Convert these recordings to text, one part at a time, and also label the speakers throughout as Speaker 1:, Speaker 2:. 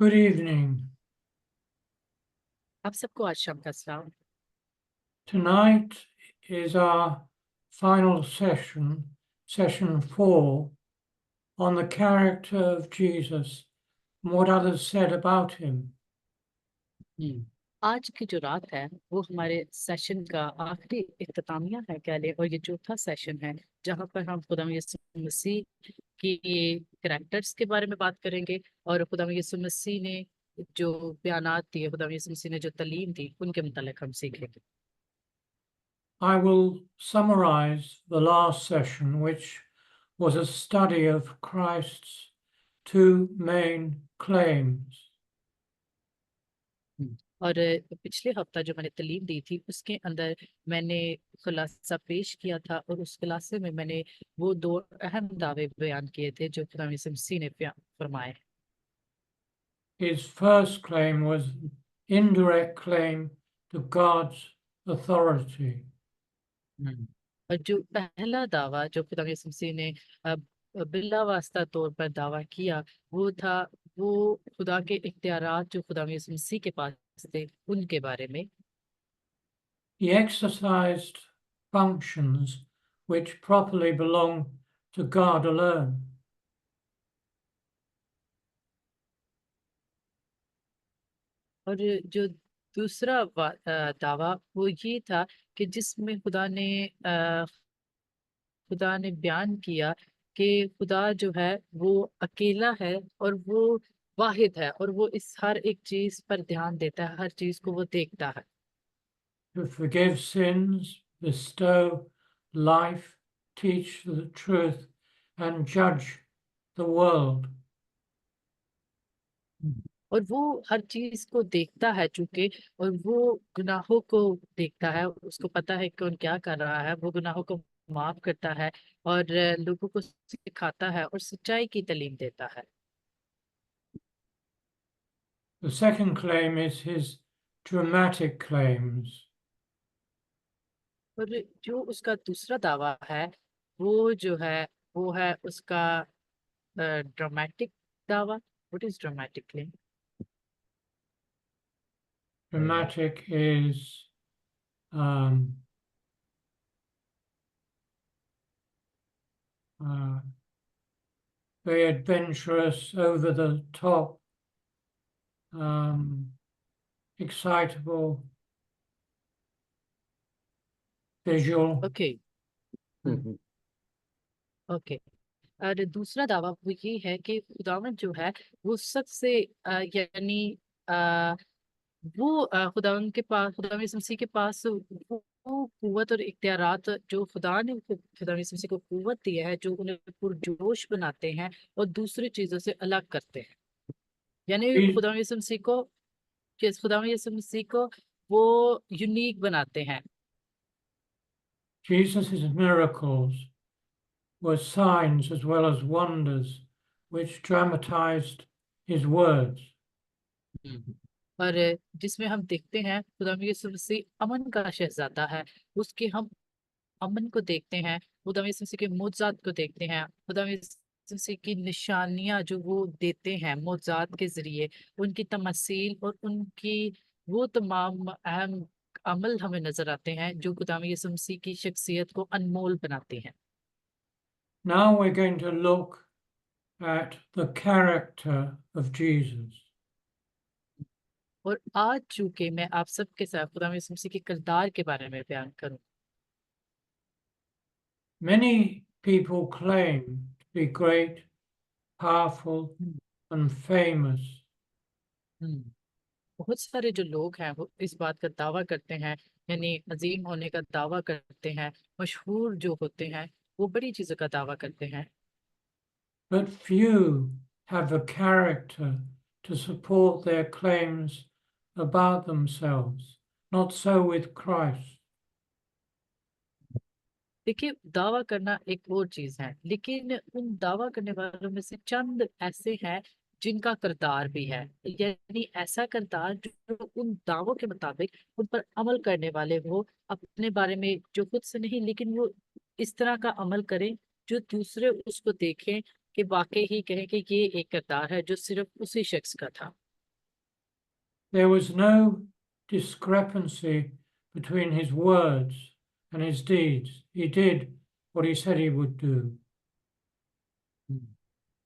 Speaker 1: Good evening.
Speaker 2: आप सबको आज शाम का सलाम।
Speaker 1: Tonight is our final session, session 4, on the character of Jesus and what others said about him.
Speaker 2: आज की जो रात है वो हमारे सेशन का आखिरी इख्तितामिया है कह ले, और ये चौथा सेशन है जहाँ पर हम खुदा यीशु मसीह की कैरेक्टर्स के बारे में बात करेंगे और खुदा यीशु मसीह ने जो बयानात दिए, खुदा यीशु मसीह ने जो तालीम दी, उनके मुतालिक हम सीखेंगे।
Speaker 1: I will summarize the last session, which was a study of Christ's two main claims.
Speaker 2: और पिछले हफ्ता जो मैंने तालीम दी थी उसके अंदर मैंने खुलासा पेश किया था, और उस खुलासे में मैंने वो दो अहम दावे बयान किए थे जो खुदा यीशु मसीह ने फरमाए।
Speaker 1: His first claim was indirect claim to God's authority.
Speaker 2: और जो पहला दावा जो खुदा यीशु मसीह ने बिला वास्ता तौर पर दावा किया वो था, वो खुदा के इख्तियारात जो खुदा यीशु मसीह के पास थे उनके बारे में।
Speaker 1: He exercised functions which properly belong to God alone.
Speaker 2: और जो दूसरा दावा वो ये था कि जिसमें खुदा ने बयान किया कि खुदा जो है वो अकेला है और वो वाहिद है, और वो इस हर एक चीज पर ध्यान देता है, हर चीज को वो देखता है।
Speaker 1: To forgive sins, bestow life, teach the truth, and judge the world.
Speaker 2: और वो हर चीज को देखता है चूंकि, और वो गुनाहों को देखता है, उसको पता है कौन क्या कर रहा है, वो गुनाहों को माफ करता है और लोगों को सिखाता है और सच्चाई की तालीम देता है।
Speaker 1: The second claim is his dramatic claims.
Speaker 2: और जो उसका दूसरा दावा है वो जो है वो है उसका ड्रामेटिक दावा। What is dramatic claim?
Speaker 1: Dramatic is um, uh, very adventurous, over the top, excitable, visual.
Speaker 2: Okay. Okay. और दूसरा दावा वो ये है कि खुदावंद जो है वो सबसे यानी अ, वो खुदावंद के पास, खुदा यीशु मसीह के पास वो कुव्वत और इख्तियारात जो खुदा ने खुदा यीशु मसीह को कुव्वत दी है, जो उन्हें पुरजोश बनाते हैं और दूसरी चीजों से अलग करते हैं। यानी
Speaker 1: Je-
Speaker 2: खुदा यीशु मसीह को, कि खुदा यीशु मसीह को वो यूनिक बनाते हैं।
Speaker 1: Jesus' miracles were signs as well as wonders which dramatized his words.
Speaker 2: और जिसमें हम देखते हैं खुदा यीशु मसीह अमन का शहजादा है, उसके हम अमन को देखते हैं, खुदा यीशु मसीह के मोजात को देखते हैं, खुदा यीशु मसीह की निशानियां जो वो देते हैं मोजात के जरिए, उनकी तमसील और उनकी वो तमाम अहम अमल हमें नजर आते हैं जो खुदा यीशु मसीह की शख्सियत को अनमोल बनाते हैं।
Speaker 1: Now we're going to look at the character of Jesus.
Speaker 2: और आज चूंकि मैं आप सबके साथ खुदा यीशु मसीह के किरदार के बारे में बयान करूं।
Speaker 1: Many people claim to be great, powerful, and famous,
Speaker 2: हम्म। बहुत सारे जो लोग हैं वो इस बात का दावा करते हैं, यानी अजीम होने का दावा करते हैं, मशहूर जो होते हैं वो बड़ी चीजों का दावा करते हैं।
Speaker 1: but few have the character to support their claims about themselves. Not so with Christ.
Speaker 2: देखिए, दावा करना एक और चीज है, लेकिन उन दावा करने वालों में से चंद ऐसे हैं जिनका किरदार भी है, यानी ऐसा किरदार जो उन दावों के मुताबिक उन पर अमल करने वाले हो, अपने बारे में जो खुद से नहीं लेकिन वो इस तरह का अमल करें जो दूसरे उसको देखें कि वाकई ही कहें कि ये एक किरदार है जो सिर्फ उसी शख्स का था।
Speaker 1: There was no discrepancy between his words and his deeds. He did what he said he would do.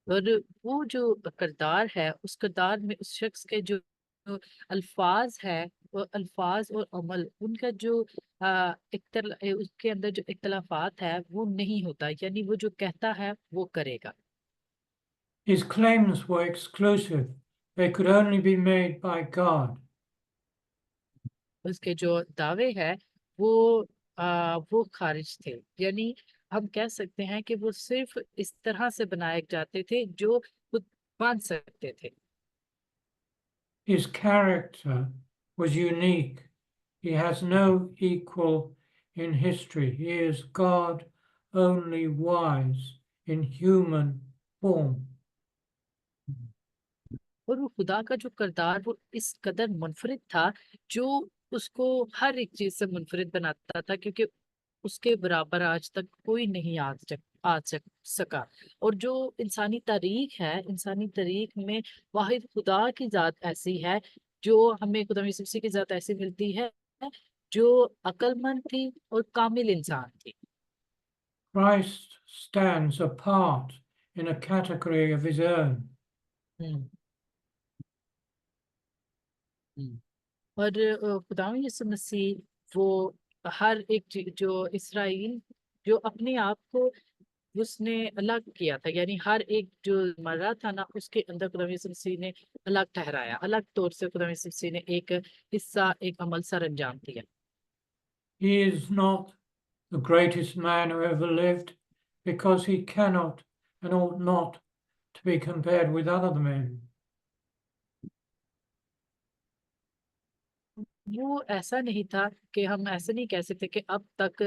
Speaker 2: और वो जो किरदार है, उस किरदार में उस शख्स के जो जो अल्फाज है, वो अल्फाज और अमल उनका जो उसके अंदर जो इख्तलाफात है वो नहीं होता, यानी वो जो कहता है वो करेगा।
Speaker 1: His claims were exclusive. They could only be made by God.
Speaker 2: उसके जो दावे हैं वो वो खारिज थे, यानी हम कह सकते हैं कि वो सिर्फ इस तरह से बनाए जाते थे जो खुद मान सकते थे।
Speaker 1: His character was unique. He has no equal in history. He is God only wise in human form.
Speaker 2: और वो खुदा का जो किरदार वो इस कदर मुनफरिद था जो उसको हर एक चीज से मुनफरिद बनाता था, क्योंकि उसके बराबर आज तक कोई नहीं आ सका। और जो इंसानी तारीख है, इंसानी तारीख में वाहिद खुदा की जात ऐसी है, जो हमें खुदा यीशु मसीह की जात ऐसी मिलती है जो अक्लमंद थी और कामिल इंसान थी।
Speaker 1: Christ stands apart in a category of his own.
Speaker 2: हम्म हम्म। और खुदा यीशु मसीह वो हर एक जो इसराइल जो अपने आप को उसने अलग किया था, यानी हर एक जो मरा था ना उसके अंदर खुदा यीशु मसीह ने अलग ठहराया, अलग तौर से खुदा यीशु मसीह ने एक हिस्सा, एक अमल सर अंजाम दिया।
Speaker 1: He is not the greatest man who ever lived because he cannot and ought not to be compared with other men.
Speaker 2: वो ऐसा नहीं था कि हम ऐसे नहीं कह सकते कि अब तक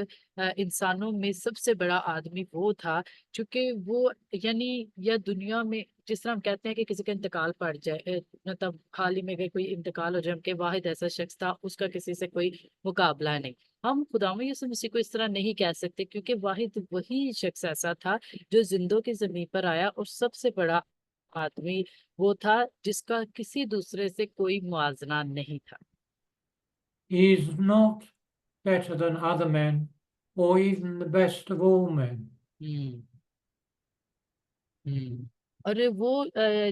Speaker 2: इंसानों में सबसे बड़ा आदमी वो था, क्योंकि वो यानी या दुनिया में जिस तरह हम कहते हैं कि किसी का इंतकाल पड़ जाए, मतलब हाल ही में अगर कोई इंतकाल हो जाए कि वाहिद ऐसा शख्स था उसका किसी से कोई मुकाबला नहीं, हम खुदावंद यीशु मसीह को इस तरह नहीं कह सकते, क्योंकि वाहिद वही शख्स ऐसा था जो जिंदों की जमीन पर आया और सबसे बड़ा आदमी वो था जिसका किसी दूसरे से कोई मुआवजना नहीं था।
Speaker 1: He is not better than other men or even the best of all men.
Speaker 2: हम्म हम्म। और वो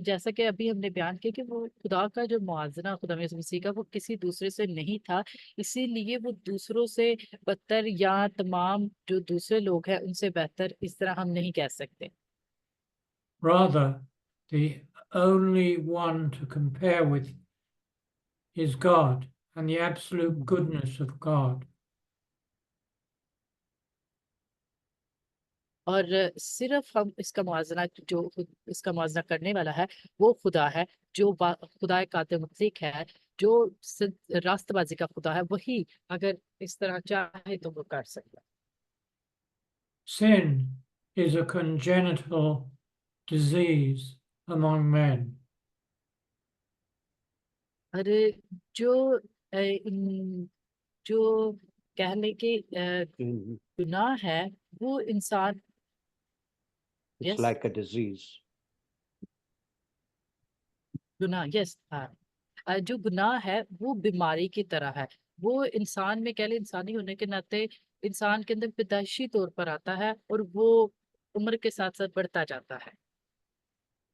Speaker 2: जैसा कि अभी हमने बयान किया कि वो खुदा का जो मुआवजना खुदा यीशु मसीह का वो किसी दूसरे से नहीं था, इसीलिए वो दूसरों से बदतर या तमाम जो दूसरे लोग हैं उनसे बेहतर इस तरह हम नहीं कह सकते।
Speaker 1: Rather, the only one to compare with is God and the absolute goodness of God.
Speaker 2: और सिर्फ हम इसका मुआवजना जो इसका मुआवजना करने वाला है वो खुदा है, जो खुदा कातिल मुतलक है, जो रास्तबाजी का खुदा है, वही अगर इस तरह चाहे तो वो कर सकता है।
Speaker 1: Sin is a congenital disease among men.
Speaker 2: अरे जो जो कह ले कि गुनाह है वो इंसान,
Speaker 3: It's
Speaker 2: yes
Speaker 3: like a disease.
Speaker 2: गुनाह, यस हाँ, जो गुनाह है वो बीमारी की तरह है। वो इंसान में कह ले, इंसानी होने के नाते इंसान के अंदर पैदाइशी तौर पर आता है और वो उम्र के साथ साथ बढ़ता जाता है।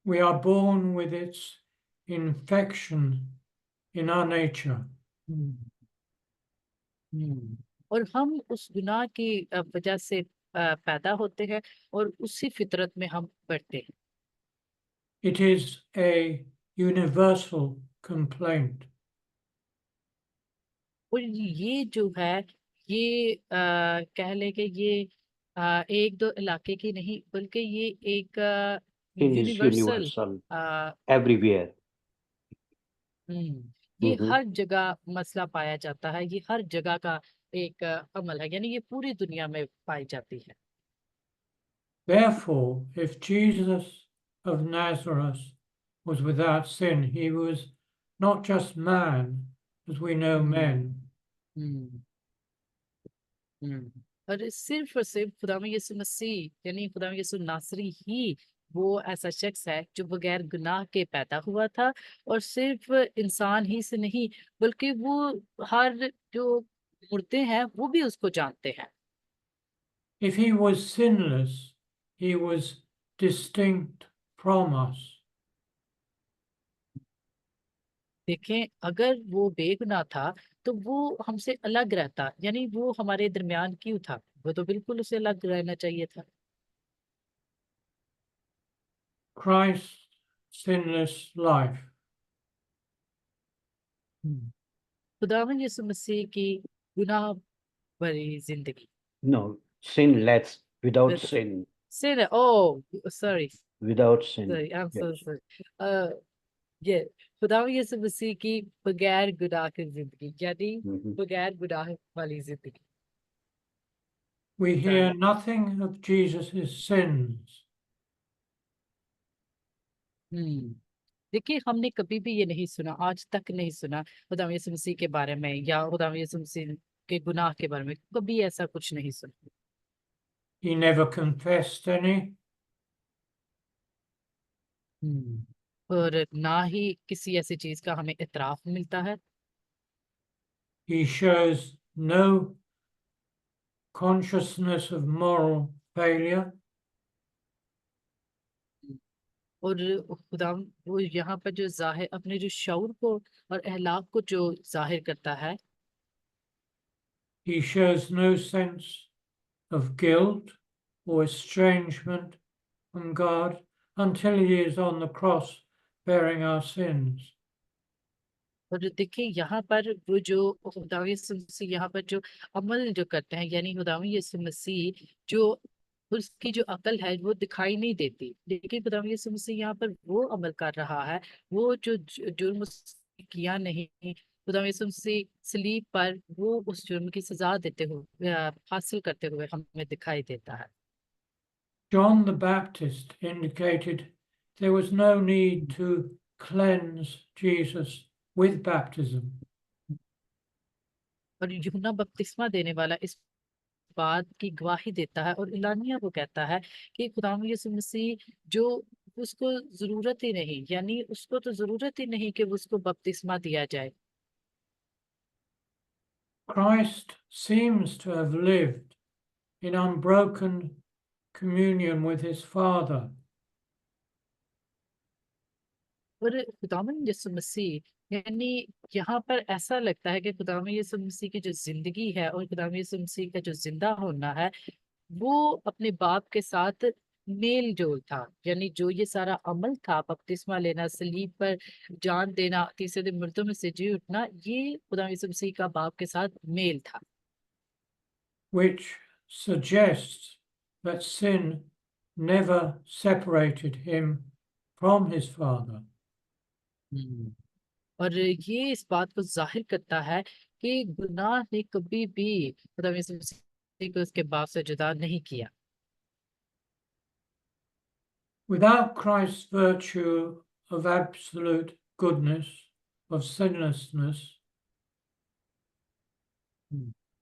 Speaker 1: We are born with its infection in our nature.
Speaker 2: और हम उस गुनाह की वजह से पैदा होते हैं और उसी फितरत में हम बढ़ते हैं।
Speaker 1: It is a universal complaint.
Speaker 2: और ये जो है ये कह ले कि ये एक दो इलाके की नहीं बल्कि ये एक
Speaker 3: Sin is
Speaker 2: universal,
Speaker 3: universal everywhere.
Speaker 2: ये
Speaker 3: Mhm.
Speaker 2: हर जगह मसला पाया जाता है, ये हर जगह का एक अमल है, यानी ये पूरी दुनिया में पाई जाती है।
Speaker 1: Therefore, if Jesus of Nazareth was without sin, he was not just man, as we know men,
Speaker 2: हम्म और सिर्फ और सिर्फ खुदा में यीशु मसीह यानी खुदा में यीशु नासरी ही वो ऐसा शख्स है जो बगैर गुनाह के पैदा हुआ था, और सिर्फ इंसान ही से नहीं बल्कि वो हर जो मुर्दे हैं वो भी उसको जानते हैं।
Speaker 1: If he was sinless, he was distinct from us.
Speaker 2: देखें, अगर वो बेगुनाह था तो वो हमसे अलग रहता, यानी वो हमारे दरमियान क्यों था? वो तो बिल्कुल उसे अलग रहना चाहिए था।
Speaker 1: Christ's sinless life
Speaker 2: खुदावंद यीशु मसीह की गुनाह भरी जिंदगी,
Speaker 3: No, sinless, without
Speaker 2: With-
Speaker 3: sin,
Speaker 2: sin, oh sorry,
Speaker 3: without sin.
Speaker 2: I'm
Speaker 3: Yes.
Speaker 2: so sorry, ये खुदावंद यीशु मसीह की बगैर गुनाह की जिंदगी, यानी
Speaker 3: Mhm.
Speaker 2: बगैर गुनाह वाली जिंदगी।
Speaker 1: we hear
Speaker 2: Right.
Speaker 1: nothing of Jesus' sins.
Speaker 2: देखिए, हमने कभी भी ये नहीं सुना, आज तक नहीं सुना खुदावंद यीशु मसीह के बारे में या खुदावंद यीशु मसीह के गुनाह के बारे में, कभी ऐसा कुछ नहीं सुना।
Speaker 1: He never confessed any.
Speaker 2: और ना ही किसी ऐसी चीज का हमें इतराफ मिलता है।
Speaker 1: He shows no consciousness of moral failure.
Speaker 2: और खुदा वो यहाँ पर जो जाहिर अपने जो शऊर को और अहलाक को जो जाहिर करता है,
Speaker 1: He shows no sense of guilt or estrangement from God until he is on the cross bearing our sins.
Speaker 2: और देखिए यहाँ पर वो जो खुदावंद यीशु मसीह यहाँ पर जो अमल जो करते हैं, यानी खुदावंद यीशु मसीह जो उसकी जो अकल है वो दिखाई नहीं देती, लेकिन खुदावंद यीशु मसीह यहाँ पर वो अमल कर रहा है, वो जो जुर्म उसने किया नहीं, खुदावंद यीशु मसीह सलीब पर वो उस जुर्म की सजा देते हुए हासिल करते हुए हमें दिखाई देता है।
Speaker 1: John the Baptist indicated there was no need to cleanse Jesus with baptism.
Speaker 2: और यूहन्ना बपतिस्मा देने वाला इस बात की गवाही देता है, और इलानिया वो कहता है कि खुदावंद यीशु मसीह जो उसको जरूरत ही नहीं, यानी उसको तो जरूरत ही नहीं कि उसको बपतिस्मा दिया जाए।
Speaker 1: Christ seems to have lived in unbroken communion with his Father.
Speaker 2: और खुदावंद यीशु मसीह, यानी यहाँ पर ऐसा लगता है कि खुदावंद यीशु मसीह की जो जिंदगी है और खुदावंद यीशु मसीह का जो जिंदा होना है वो अपने बाप के साथ मेल जोल था, यानी जो ये सारा अमल था, बपतिस्मा लेना, सलीब पर जान देना, तीसरे दिन मुर्दों में से जी उठना, ये खुदा यीशु मसीह का बाप के साथ मेल था।
Speaker 1: which suggests that sin never separated him from his Father.
Speaker 2: और ये इस बात को जाहिर करता है कि गुनाह ने कभी भी खुदा यीशु मसीह को उसके बाप से जुदा नहीं किया।
Speaker 1: Without Christ's virtue of absolute goodness, of sinlessness,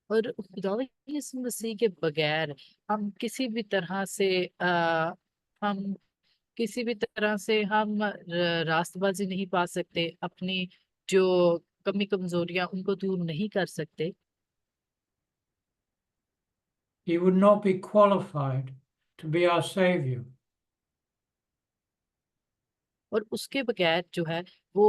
Speaker 2: और खुदावंद यीशु मसीह के बगैर हम किसी भी तरह से हम किसी भी तरह से हम रास्तबाजी नहीं पा सकते, अपनी जो कमी कमजोरियां उनको दूर नहीं कर सकते,
Speaker 1: he would not be qualified to be our Savior.
Speaker 2: और उसके बगैर जो है वो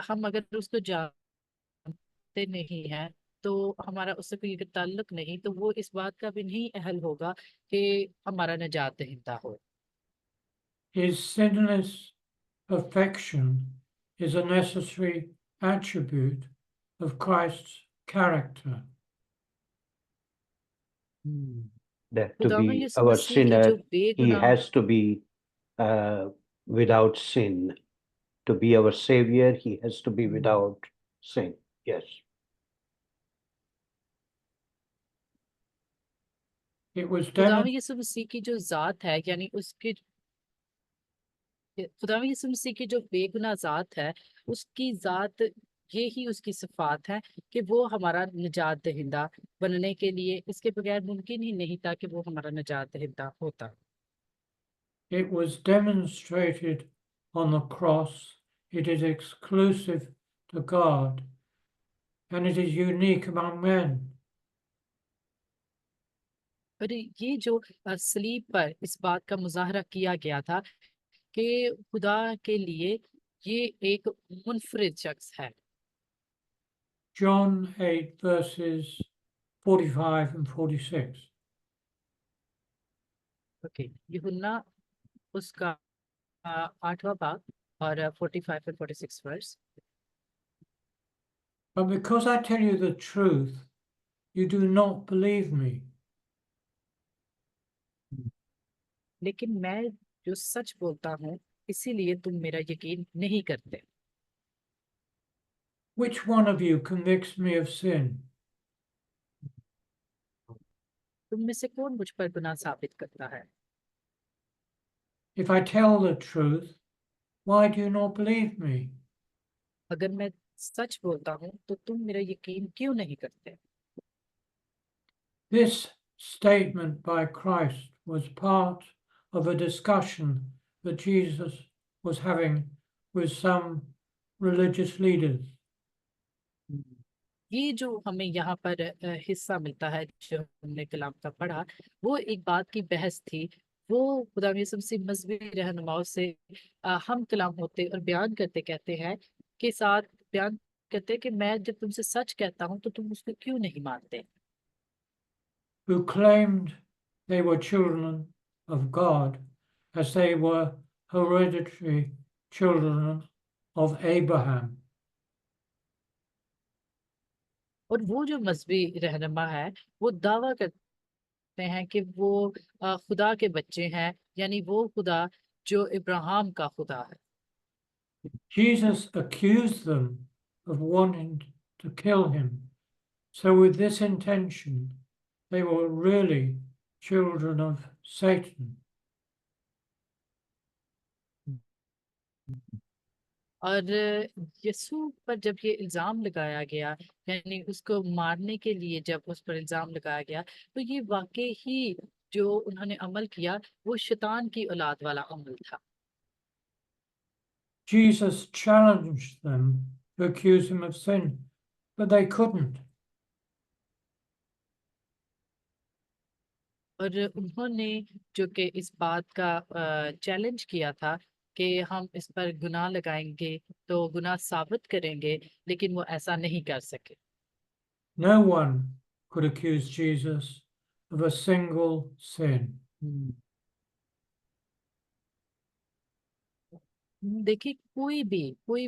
Speaker 2: हम अगर उसको जानते नहीं हैं तो हमारा उससे कोई अगर ताल्लुक नहीं, तो वो इस बात का भी नहीं अहल होगा कि हमारा निजात दहिंदा हो।
Speaker 1: His sinless perfection is a necessary attribute of Christ's character.
Speaker 3: That to
Speaker 2: खुदावंद
Speaker 3: be
Speaker 2: यीशु
Speaker 3: our
Speaker 2: मसीह की
Speaker 3: sinner,
Speaker 2: जो
Speaker 3: he
Speaker 2: बेगुनाह,
Speaker 3: has to be without sin. To be our savior, he has to be without sin. Yes.
Speaker 1: It was
Speaker 2: खुदावंद यीशु मसीह की जो जात है, यानी उसकी खुदावंद यीशु मसीह की जो बेगुनाह जात है, उसकी जात ये ही उसकी सिफात है कि वो हमारा निजात दहिंदा बनने के लिए इसके बगैर मुमकिन ही नहीं था कि वो हमारा निजात दहिंदा होता।
Speaker 1: It was demonstrated on the cross. It is exclusive to God and it is unique among men.
Speaker 2: और ये जो सलीब पर इस बात का मुजाहरा किया गया था कि खुदा के लिए ये एक मुनफरिद शख्स है।
Speaker 1: John 8 verses 45 and 46.
Speaker 2: ओके, यूहन्ना उसका 8वां बाब और 45 और 46 verse.
Speaker 1: But because I tell you the truth, you do not believe me.
Speaker 2: लेकिन मैं जो सच बोलता हूँ इसीलिए तुम मेरा यकीन नहीं करते।
Speaker 1: Which one of you convicts me of sin?
Speaker 2: तुम में से कौन मुझ पर गुनाह साबित करता है?
Speaker 1: If I tell the truth, why do you not believe me?
Speaker 2: अगर मैं सच बोलता हूँ तो तुम मेरा यकीन क्यों नहीं करते?
Speaker 1: This statement by Christ was part of a discussion that Jesus was having with some religious leaders.
Speaker 2: ये जो हमें यहाँ पर हिस्सा मिलता है जो हमने कलाम का पढ़ा, वो एक बात की बहस थी। वो खुदा यीशु मसीह मजहबी रहनुमाओं से हम कलाम होते और बयान करते कहते हैं के साथ बयान करते कि मैं जब तुमसे सच कहता हूँ तो तुम उसको क्यों नहीं मानते?
Speaker 1: Who claimed they were children of God as they were hereditary children of Abraham.
Speaker 2: और वो जो मजहबी रहनुमा है वो दावा करते हैं कि वो खुदा के बच्चे हैं, यानी वो खुदा जो इब्राहिम का खुदा है।
Speaker 1: Jesus accused them of wanting to kill him. So with this intention, they were really children of Satan.
Speaker 2: और यीशु पर जब ये इल्जाम लगाया गया, यानी उसको मारने के लिए जब उस पर इल्जाम लगाया गया, तो ये वाकई ही जो उन्होंने अमल किया वो शैतान की औलाद वाला अमल था।
Speaker 1: Jesus challenged them to accuse him of sin, but they couldn't.
Speaker 2: और उन्होंने जो कि इस बात का चैलेंज किया था कि हम इस पर गुनाह लगाएंगे तो गुनाह साबित करेंगे, लेकिन वो ऐसा नहीं कर सके।
Speaker 1: No one could accuse Jesus of a single sin.
Speaker 2: देखिए, कोई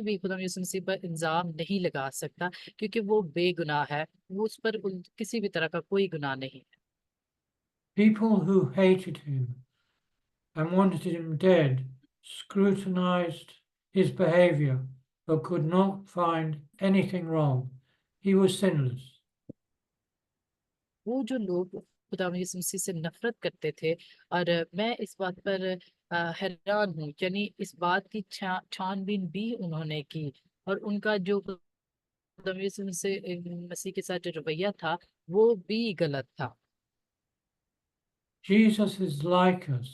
Speaker 2: भी खुदा यीशु मसीह पर इल्जाम नहीं लगा सकता, क्योंकि वो बेगुनाह है। वो उस पर किसी भी तरह का कोई गुनाह नहीं है।
Speaker 1: People who hated him and wanted him dead scrutinized his behavior but could not find anything wrong. He was sinless.
Speaker 2: वो जो लोग खुदा यीशु मसीह से नफरत करते थे, और मैं इस बात पर हैरान हूँ, यानी इस बात की छानबीन भी उन्होंने की, और उनका जो खुदा यीशु मसीह के साथ जो रवैया था वो भी गलत था।
Speaker 1: Jesus is like us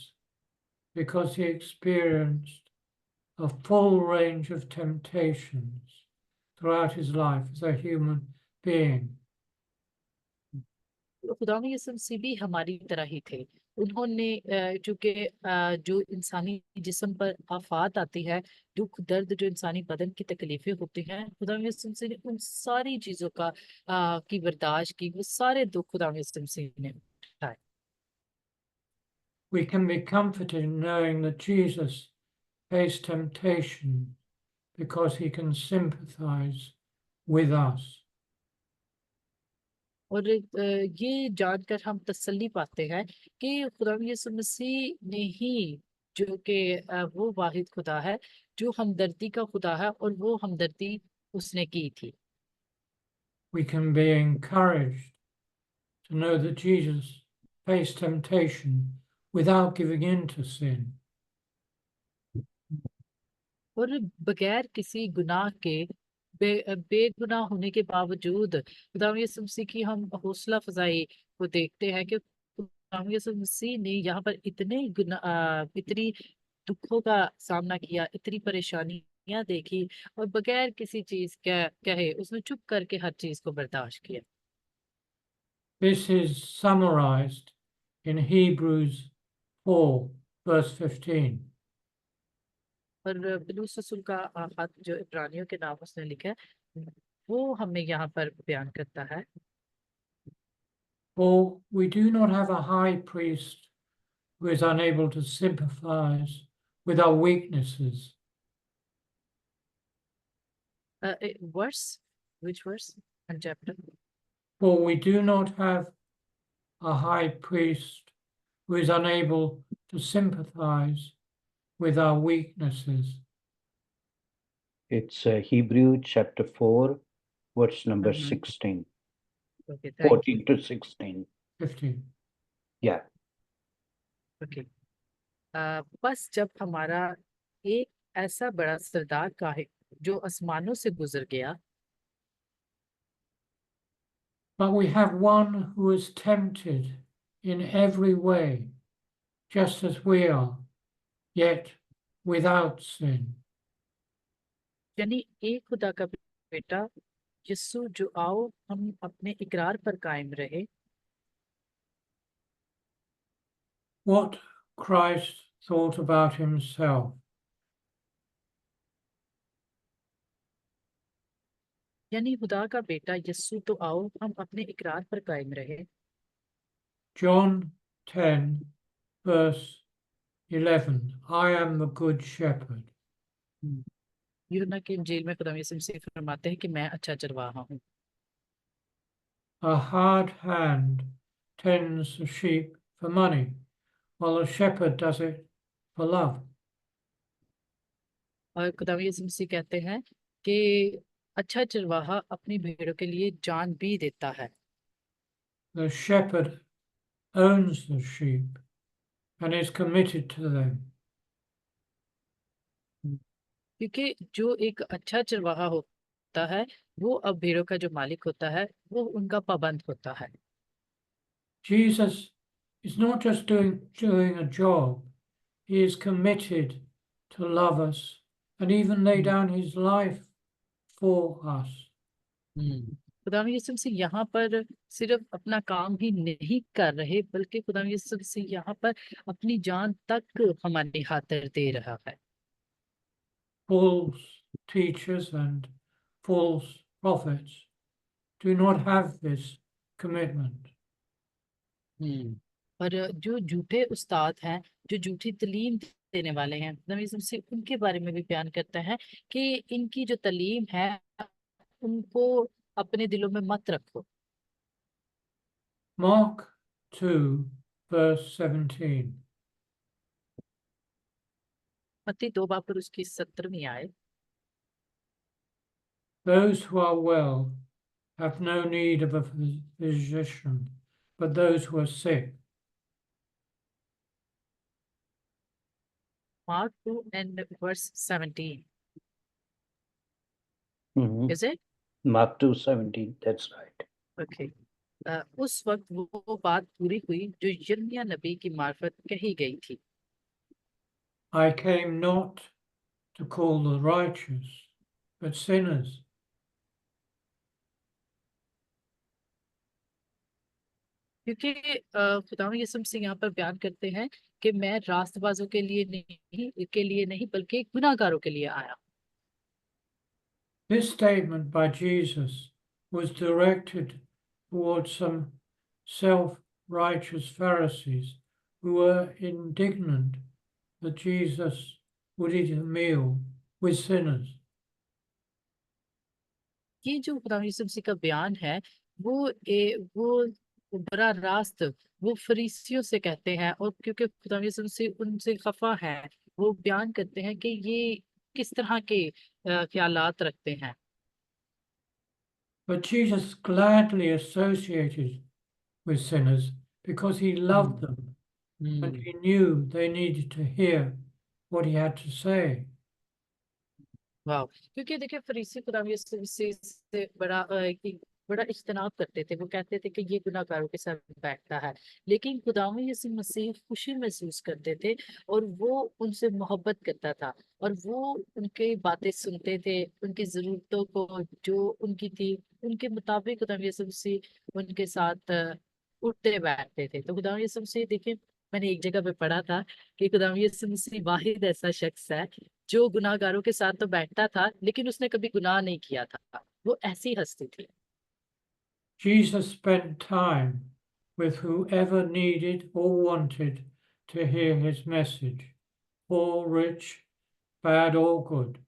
Speaker 1: because he experienced a full range of temptations throughout his life as a human being.
Speaker 2: तो खुदा यीशु मसीह भी हमारी तरह ही थे। उन्होंने चूंकि जो इंसानी जिस्म पर आफत आती है, दुख दर्द जो इंसानी बदन की तकलीफें होती हैं, खुदा यीशु मसीह ने उन सारी चीजों का की बर्दाश्त की। वो सारे दुख खुदा यीशु मसीह ने उठाए।
Speaker 1: We can be comforted in knowing that Jesus faced temptation because he can sympathize with us.
Speaker 2: और ये जानकर हम तसल्ली पाते हैं कि खुदा यीशु मसीह ने ही जो कि वो वाहिद खुदा है जो हमदर्दी का खुदा है, और वो हमदर्दी उसने की थी।
Speaker 1: We can be encouraged to know that Jesus faced temptation without giving in to sin.
Speaker 2: और बगैर किसी गुनाह के बेगुनाह होने के बावजूद खुदा यीशु मसीह की हम हौसला अफजाई को देखते हैं कि खुदा खुदावंद यीशु मसीह ने यहाँ पर इतनी दुखों का सामना किया, इतनी परेशानियां देखी और बगैर किसी चीज कहे उसने चुप करके हर चीज को बर्दाश्त किया।
Speaker 1: This is summarized in Hebrews 4, verse 15.
Speaker 2: और पौलुस रसूल का खत जो इब्रानियों के नाम उसने लिखा है वो हमें यहाँ पर बयान करता है।
Speaker 1: For we do not have a high priest who is unable to sympathize with our weaknesses.
Speaker 2: Verse, which verse and chapter?
Speaker 1: For we do not have a high priest who is unable to sympathize with our weaknesses.
Speaker 3: It's Hebrew chapter 4, verse number
Speaker 2: Mhm.
Speaker 3: 16,
Speaker 2: Okay, thank
Speaker 3: 14
Speaker 2: you.
Speaker 3: to 16.
Speaker 1: 15.
Speaker 3: Yeah.
Speaker 2: Okay. बस जब हमारा एक ऐसा बड़ा सरदार का है जो आसमानों से गुजर गया,
Speaker 1: But we have one who is tempted in every way, just as we are, yet without sin.
Speaker 2: यानी एक खुदा का बेटा यीशु जो आओ हम अपने इकरार पर कायम रहे।
Speaker 1: What Christ thought about himself.
Speaker 2: यानी खुदा का बेटा यीशु तो आओ हम अपने इकरार पर कायम रहे।
Speaker 1: John 10, verse 11. I am the good shepherd.
Speaker 2: यूहन्ना की इंजील में खुदा यीशु मसीह फरमाते हैं कि मैं अच्छा चरवाहा हूँ।
Speaker 1: A hard hand tends the sheep for money, while the shepherd does it for love.
Speaker 2: और खुदा यीशु मसीह कहते हैं कि अच्छा चरवाहा अपनी भेड़ों के लिए जान भी देता है।
Speaker 1: The shepherd owns the sheep and is committed to them.
Speaker 2: क्योंकि जो एक अच्छा चरवाहा होता है वो अब भेड़ों का जो मालिक होता है वो उनका पाबंद होता है।
Speaker 1: Jesus is not just doing a job, he is committed to love us and even lay down his life for us.
Speaker 2: खुदा यीशु मसीह यहाँ पर सिर्फ अपना काम ही नहीं कर रहे बल्कि खुदा यीशु मसीह यहाँ पर अपनी जान तक हमारी खातिर दे रहा है।
Speaker 1: False teachers and false prophets do not have this commitment.
Speaker 2: और जो झूठे उस्ताद हैं, जो झूठी तालीम देने वाले हैं, खुदा यीशु मसीह उनके बारे में भी बयान करता है कि इनकी जो तालीम है उनको अपने दिलों में मत रखो।
Speaker 1: Mark 2, verse 17.
Speaker 2: मत्ती 2 बाब पर उसकी 17वीं आयत।
Speaker 1: Those who are well have no need of a physician, but those who are sick.
Speaker 2: Mark 2 and verse 17.
Speaker 3: Mhm.
Speaker 2: Is it?
Speaker 3: Mark 2:17, that's right.
Speaker 2: Okay. उस वक्त वो बात पूरी हुई जो यिर्मयाह नबी की मार्फत कही गई थी।
Speaker 1: I came not to call the righteous, but sinners.
Speaker 2: क्योंकि खुदावंद यीशु मसीह यहाँ पर बयान करते हैं कि मैं रास्तबाजों के लिए नहीं बल्कि गुनाहगारों के लिए आया।
Speaker 1: This statement by Jesus was directed towards some self-righteous Pharisees who were indignant that Jesus would eat a meal with sinners.
Speaker 2: ये जो खुदावंद यीशु मसीह का बयान है वो बड़ा रास्त वो फरीसियों से कहते हैं और क्योंकि खुदावंद यीशु मसीह उनसे खफा है वो बयान करते हैं कि ये किस तरह के ख्यालात रखते हैं।
Speaker 1: But Jesus gladly associated with sinners because he loved them and he knew they needed to hear what he had to say.
Speaker 2: वाह, क्योंकि देखिए फरीसी खुदावंद यीशु मसीह से बड़ा बड़ा इज्तनाब करते थे। वो कहते थे कि ये गुनाहगारों के साथ बैठता है, लेकिन खुदावंद यीशु मसीह खुशी महसूस करते थे और वो उनसे मोहब्बत करता था और वो उनकी बातें सुनते थे, उनकी ज़रूरतों को जो उनकी थी, उनके मुताबिक खुदावंद यीशु मसीह उनके साथ उठते बैठते थे। तो खुदावंद यीशु मसीह देखिए, मैंने एक जगह पे पढ़ा था कि खुदावंद यीशु मसीह वाहिद ऐसा शख्स है जो गुनाहगारों के साथ तो बैठता था, लेकिन उसने कभी गुनाह नहीं किया था। वो ऐसी हस्ती थी।
Speaker 1: Jesus spent time with whoever needed or wanted to hear his message, poor, rich, bad, or good.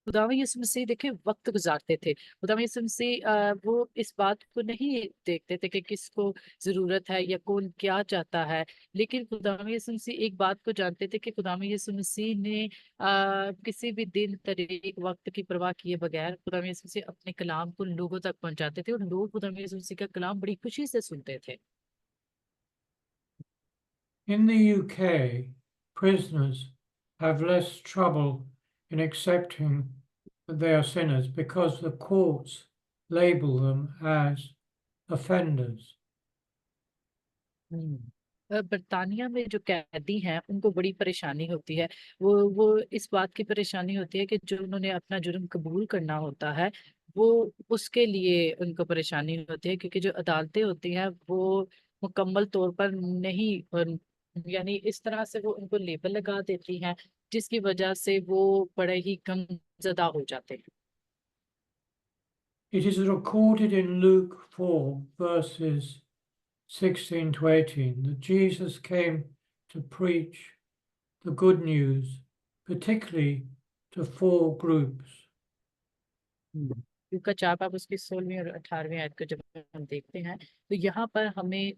Speaker 2: खुदावंद यीशु मसीह देखिए वक्त गुजारते थे। खुदावंद यीशु मसीह वो इस बात को नहीं देखते थे कि किसको जरूरत है या कौन क्या चाहता है, लेकिन खुदावंद यीशु मसीह एक बात को जानते थे कि खुदावंद यीशु मसीह ने किसी भी दिन तारीख वक्त की परवाह किए बगैर खुदावंद यीशु मसीह अपने कलाम को लोगों तक पहुंचाते थे और लोग खुदावंद यीशु मसीह का कलाम बड़ी खुशी से सुनते थे।
Speaker 1: In the UK, prisoners have less trouble in accepting that they are sinners because the courts label them as offenders.
Speaker 2: बरतानिया में जो कैदी हैं उनको बड़ी परेशानी होती है। वो इस बात की परेशानी होती है कि जो उन्होंने अपना जुर्म कबूल करना होता है, वो उसके लिए उनको परेशानी होती है, क्योंकि जो अदालतें होती हैं वो मुकम्मल तौर पर नहीं यानी इस तरह से वो उनको लेबल लगा देती हैं, जिसकी वजह से वो बड़े ही गमजदा हो जाते हैं।
Speaker 1: It is recorded in Luke 4, verses 16 to 18, that Jesus came to preach the good news, particularly to four groups.
Speaker 2: लूका 4 आप उसकी 16वीं और 18वीं आयत को जब हम देखते हैं तो यहाँ पर हमें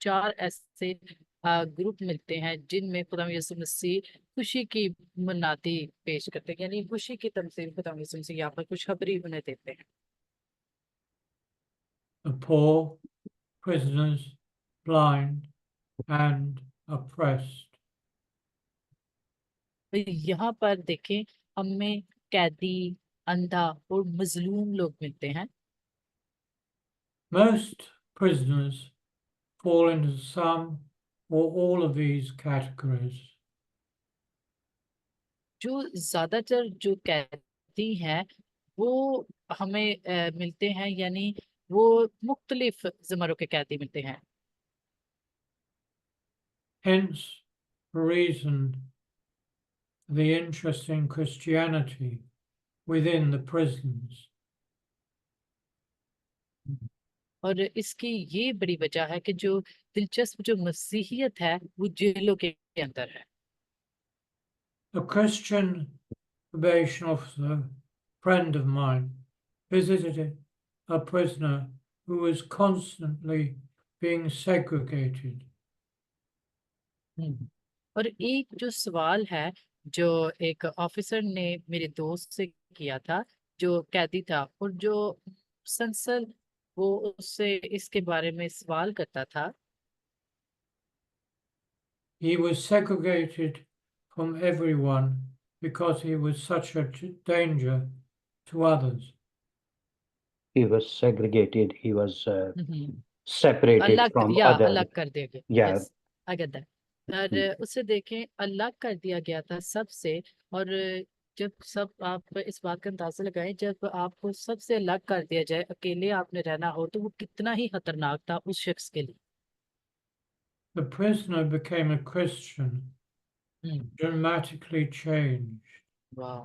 Speaker 2: चार ऐसे ग्रुप मिलते हैं जिनमें खुदा यीशु मसीह खुशी की मनाती पेश करते हैं, यानी खुशी की तमसील खुदा यीशु मसीह यहाँ पर खुशखबरी उन्हें देते हैं।
Speaker 1: The poor, prisoners, blind, and oppressed.
Speaker 2: तो यहाँ पर देखें हमें कैदी, अंधा और मजलूम लोग मिलते हैं।
Speaker 1: Most prisoners fall into some or all of these categories.
Speaker 2: जो ज्यादातर जो कैदी हैं वो हमें मिलते हैं, यानी वो मुख्तलिफ ज़मरों के कैदी मिलते हैं।
Speaker 1: Hence, the reason the interest in Christianity within the prisons.
Speaker 2: और इसकी ये बड़ी वजह है कि जो दिलचस्प जो मसीहियत है वो जेलों के अंदर है।
Speaker 1: A Christian probation officer, friend of mine, visited a prisoner who was constantly being segregated.
Speaker 2: और एक जो सवाल है जो एक ऑफिसर ने मेरे दोस्त से किया था, जो कैदी था और जो संसल वो उससे इसके बारे में सवाल करता था।
Speaker 1: He was segregated from everyone because he was such a danger to others.
Speaker 3: He was segregated. He was separated from others.
Speaker 2: अलग कर दिया गया।
Speaker 3: Yeah.
Speaker 2: Yes, I get that. और उसे देखें अलग कर दिया गया था सबसे। और जब सब आप इस बात का अंदाजा लगाएं, जब आपको सबसे अलग कर दिया जाए, अकेले आपने रहना हो, तो वो कितना ही खतरनाक था उस शख्स के लिए।
Speaker 1: The prisoner became a Christian, dramatically changed.
Speaker 2: वाह।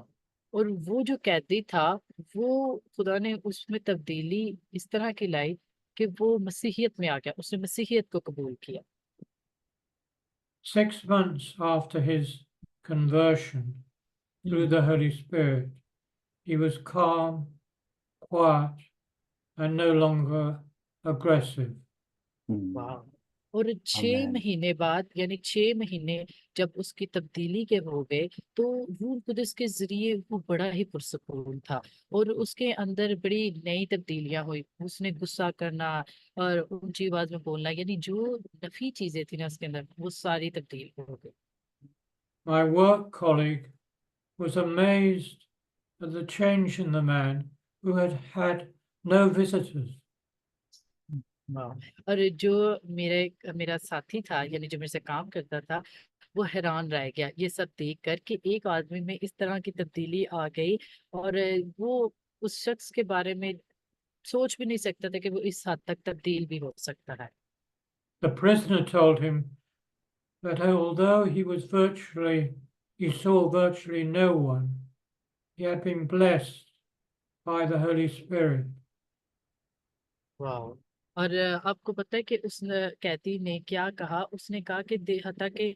Speaker 2: और वो जो कैदी था वो खुदा ने उसमें तब्दीली इस तरह की लाई कि वो मसीहियत में आ गया, उसने मसीहियत को कबूल किया।
Speaker 1: 6 months after his conversion through the Holy Spirit, he was calm, quiet, and no longer aggressive.
Speaker 2: वाह। और 6
Speaker 3: Amen.
Speaker 2: महीने बाद, यानी 6 महीने जब उसकी तब्दीली के हो गए, तो रूह कुदस के जरिए वो बड़ा ही पुरसकून था और उसके अंदर बड़ी नई तब्दीलियां हुई। उसने गुस्सा करना और ऊंची आवाज में बोलना, यानी जो नफी चीजें थी ना उसके अंदर, वो सारी तब्दील हो गई।
Speaker 1: My work colleague was amazed at the change in the man who had had no visitors.
Speaker 2: वाह। और जो मेरा साथी था, यानी जो मेरे से काम करता था, वो हैरान रह गया ये सब देख कर कि एक आदमी में इस तरह की तब्दीली आ गई। और वो उस शख्स के बारे में सोच भी नहीं सकता था कि वो इस हद तक तब्दील भी हो सकता है।
Speaker 1: The prisoner told him that although he saw virtually no one, he had been blessed by the Holy Spirit.
Speaker 2: वाह। और आपको पता है कि उस कैदी ने क्या कहा? उसने कहा कि हत्ता कि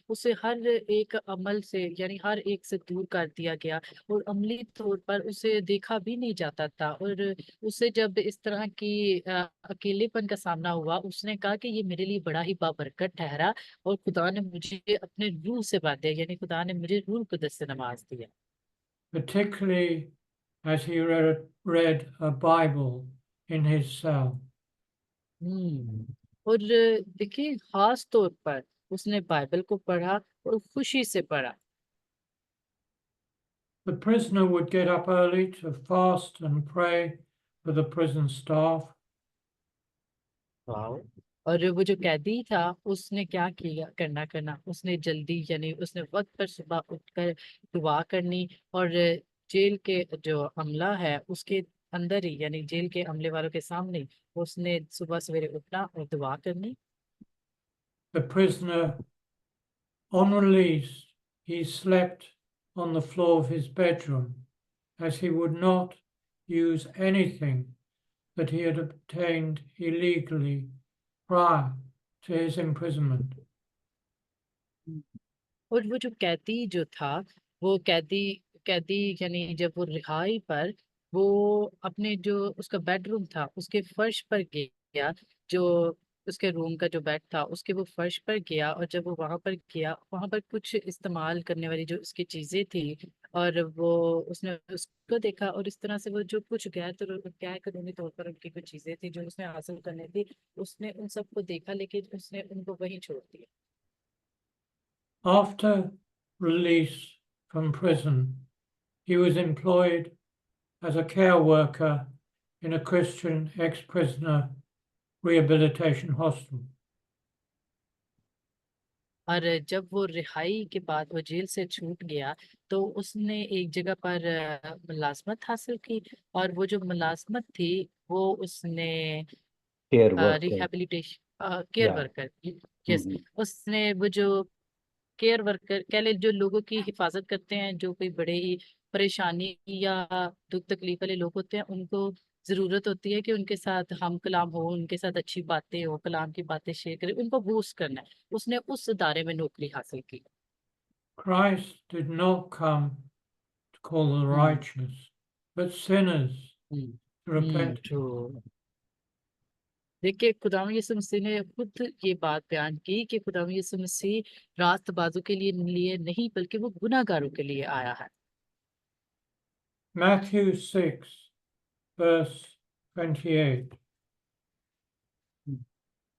Speaker 2: उसे हर एक अमल से, यानी हर एक से दूर कर दिया गया, और अमली तौर पर उसे देखा भी नहीं जाता था। और उसे जब इस तरह की अकेलेपन का सामना हुआ, उसने कहा कि ये मेरे लिए बड़ा ही बाबरकत ठहरा, और खुदा ने मुझे अपने रूह से बांधा, यानी खुदा ने मुझे रूह कुदस से नवाज दिया।
Speaker 1: Particularly as he read a Bible in his cell.
Speaker 2: और देखिए, खास तौर पर उसने बाइबल को पढ़ा और खुशी से पढ़ा।
Speaker 1: The prisoner would get up early to fast and pray for the prison staff.
Speaker 2: वाह। और वो जो कैदी था, उसने क्या किया, करना उसने जल्दी, यानी उसने वक्त पर सुबह उठकर दुआ करनी, और जेल के जो अमला है उसके अंदर ही, यानी जेल के अमले वालों के सामने ही उसने सुबह सवेरे उठना और दुआ करनी।
Speaker 1: The prisoner, on release, he slept on the floor of his bedroom, as he would not use anything that he had obtained illegally prior to his imprisonment.
Speaker 2: और वो जो कैदी जो था, वो कैदी कैदी यानी जब वो रिहाई पर, वो अपने जो उसका बेडरूम था उसके फर्श पर गया, जो उसके रूम का जो बेड था उसके वो फर्श पर गया, और जब वो वहां पर गया, वहां पर कुछ इस्तेमाल करने वाली जो उसकी चीजें थी, और वो उसने उसको देखा, और इस तरह से वो जो कुछ गैर कानूनी तौर पर उनकी कुछ चीजें थी जो उसने हासिल करनी थी, उसने उन सबको देखा, लेकिन उसने उनको वहीं छोड़ दिया।
Speaker 1: After release from prison, he was employed as a care worker in a Christian ex-prisoner rehabilitation hospital.
Speaker 2: और जब वो रिहाई के बाद वो जेल से छूट गया, तो उसने एक जगह पर मुलाजमत हासिल की, और वो जो मुलाजमत थी वो उसने
Speaker 3: Care worker.
Speaker 2: Rehabilitation care
Speaker 3: Yeah.
Speaker 2: Worker, yes,
Speaker 3: Mhm.
Speaker 2: उसने वो जो केयर वर्कर कह ले, जो लोगों की हिफाजत करते हैं, जो कोई बड़े ही परेशानी या दुख तकलीफ वाले लोग होते हैं, उनको जरूरत होती है कि उनके साथ हम कलाम हो, उनके साथ अच्छी बातें हो, कलाम की बातें शेयर करें, उनको बूस्ट करना है। उसने उस इदारे में नौकरी हासिल की।
Speaker 1: Christ did not come to call the
Speaker 2: hmm
Speaker 1: righteous, but sinners to repent.
Speaker 2: True. देखिए, खुदावंद यीशु मसीह ने खुद ये बात बयान की कि खुदावंद यीशु मसीह रास्तबाजों के लिए नहीं, बल्कि वो गुनाहगारों के लिए आया है।
Speaker 1: Matthew 6, verse 28.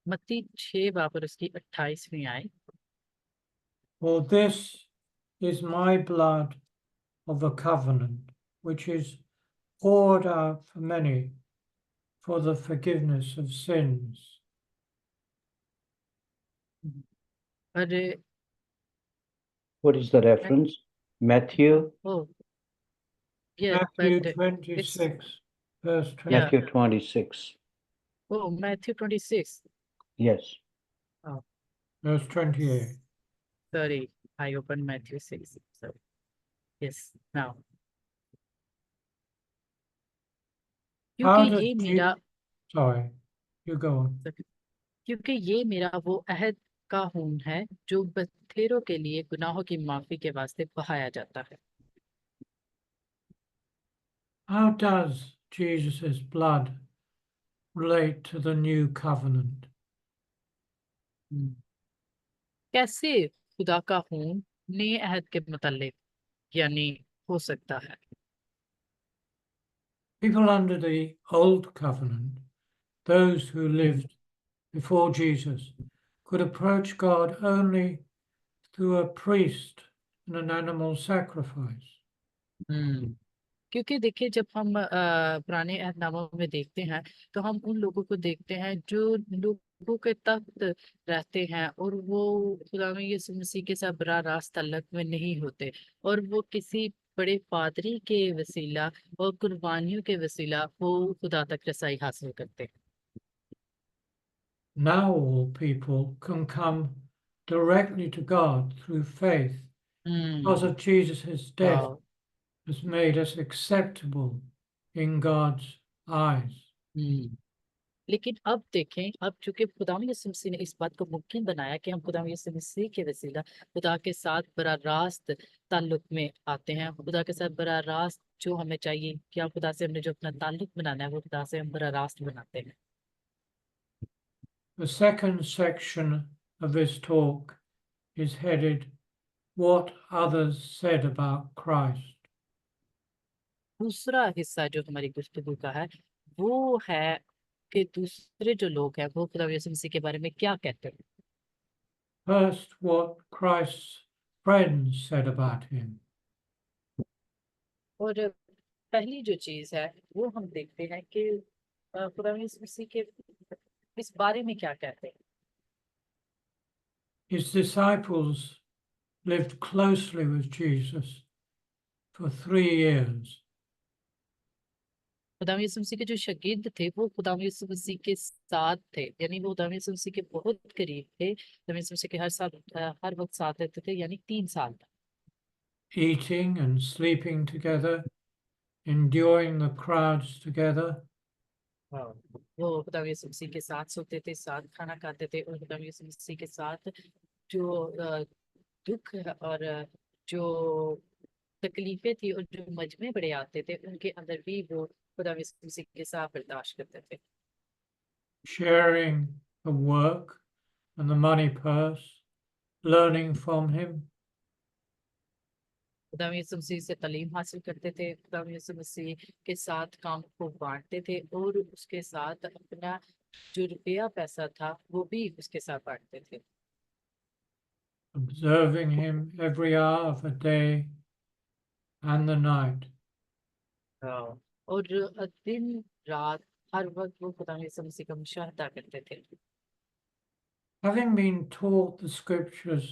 Speaker 2: मत्ती 6 बाब और उसकी 28वीं आयत।
Speaker 1: For this is my blood of the covenant, which is poured out for many for the forgiveness of sins.
Speaker 2: और
Speaker 3: What is the reference? Matthew?
Speaker 2: oh yeah,
Speaker 1: Matthew
Speaker 2: but it's
Speaker 1: 26, verse
Speaker 2: yeah.
Speaker 1: 20.
Speaker 3: Matthew 26.
Speaker 2: Oh, Matthew 26.
Speaker 3: Yes.
Speaker 2: Oh,
Speaker 1: Verse 28.
Speaker 2: sorry, I opened Matthew 6. Sorry. Yes, now. क्योंकि
Speaker 1: How does
Speaker 2: ये मेरा
Speaker 1: sorry, you go on.
Speaker 2: क्योंकि ये मेरा वो अहद का खून है जो बथेरों के लिए गुनाहों की माफी के वास्ते बहाया जाता है।
Speaker 1: How does Jesus' blood relate to the new covenant?
Speaker 2: कैसे खुदा का खून नए अहद के मुतालिक यानी हो सकता है?
Speaker 1: People under the old covenant, those who lived before Jesus, could approach God only through a priest and an animal sacrifice.
Speaker 2: क्योंकि देखिए जब हम पुराने अहदनामों में देखते हैं तो हम उन लोगों को देखते हैं जो लोगों के तख्त रहते हैं और वो खुदा में यीशु मसीह के साथ बराह रास्त ताल्लुक में नहीं होते और वो किसी बड़े पादरी के वसीला और कुर्बानियों के वसीला वो खुदा तक रसाई हासिल करते हैं।
Speaker 1: Now all people can come directly to God through faith because of Jesus' death
Speaker 2: वाह।
Speaker 1: has made us acceptable in God's eyes.
Speaker 2: लेकिन अब देखें, अब चूंकि खुदावंद यीशु मसीह ने इस बात को मुमकिन बनाया कि हम खुदावंद यीशु मसीह के वसीला खुदा के साथ बराह रास्त ताल्लुक में आते हैं। खुदा के साथ बराह रास्त जो हमें चाहिए कि हम खुदा से हमने जो अपना ताल्लुक बनाना है वो खुदा से हम बराह रास्त बनाते हैं।
Speaker 1: The second section of this talk is headed What Others Said About Christ.
Speaker 2: दूसरा हिस्सा जो हमारी गुफ्तगू का है वो है कि दूसरे जो लोग हैं वो खुदा यीशु मसीह के बारे में क्या कहते हैं।
Speaker 1: First, what Christ's friends said about him.
Speaker 2: और पहली जो चीज है वो हम देखते हैं कि खुदा यीशु मसीह के इस बारे में क्या कहते हैं।
Speaker 1: His disciples lived closely with Jesus for 3 years.
Speaker 2: खुदावंद यीशु मसीह के जो शागिर्द थे वो खुदावंद यीशु मसीह के साथ थे, यानी वो खुदावंद यीशु मसीह के बहुत करीब थे। खुदावंद यीशु मसीह के हर वक्त साथ रहते थे, यानी 3 साल तक।
Speaker 1: Eating and sleeping together, enduring the crowds together,
Speaker 2: वो खुदावंद यीशु मसीह के साथ सोते थे, साथ खाना खाते थे और खुदावंद यीशु मसीह के साथ जो दुख और जो तकलीफें थी और जो मजमे बड़े आते थे उनके अंदर भी वो खुदावंद यीशु मसीह के साथ बर्दाश्त करते थे।
Speaker 1: sharing the work and the money purse, learning from him,
Speaker 2: खुदावंद यीशु मसीह से तालीम हासिल करते थे, खुदावंद यीशु मसीह के साथ काम को बांटते थे और उसके साथ अपना जो रुपया पैसा था वो भी उसके साथ बांटते थे।
Speaker 1: observing him every hour of the day and the night.
Speaker 2: और दिन रात हर वक्त वो खुदावंद यीशु मसीह का मुशाहदा करते थे।
Speaker 1: Having been taught the scriptures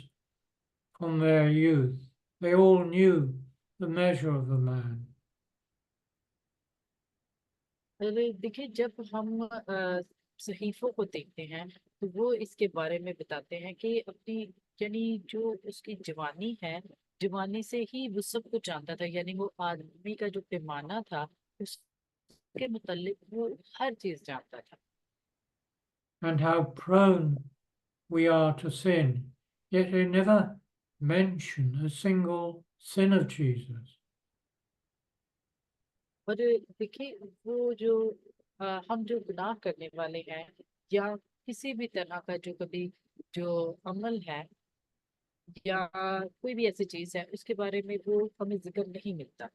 Speaker 1: from their youth, they all knew the measure of a man.
Speaker 2: अरे देखिए जब हम सहीफों को देखते हैं तो वो इसके बारे में बताते हैं कि अपनी यानी जो उसकी जवानी है, जवानी से ही वो सब कुछ जानता था, यानी वो आदमी का जो पैमाना था उसके मुतालिक वो हर चीज जानता था।
Speaker 1: And how prone we are to sin, yet they never mention a single sin of Jesus.
Speaker 2: और देखिए वो जो हम जो गुनाह करने वाले हैं या किसी भी तरह का जो कभी जो अमल है या कोई भी ऐसी चीज है उसके बारे में वो हमें जिक्र नहीं मिलता।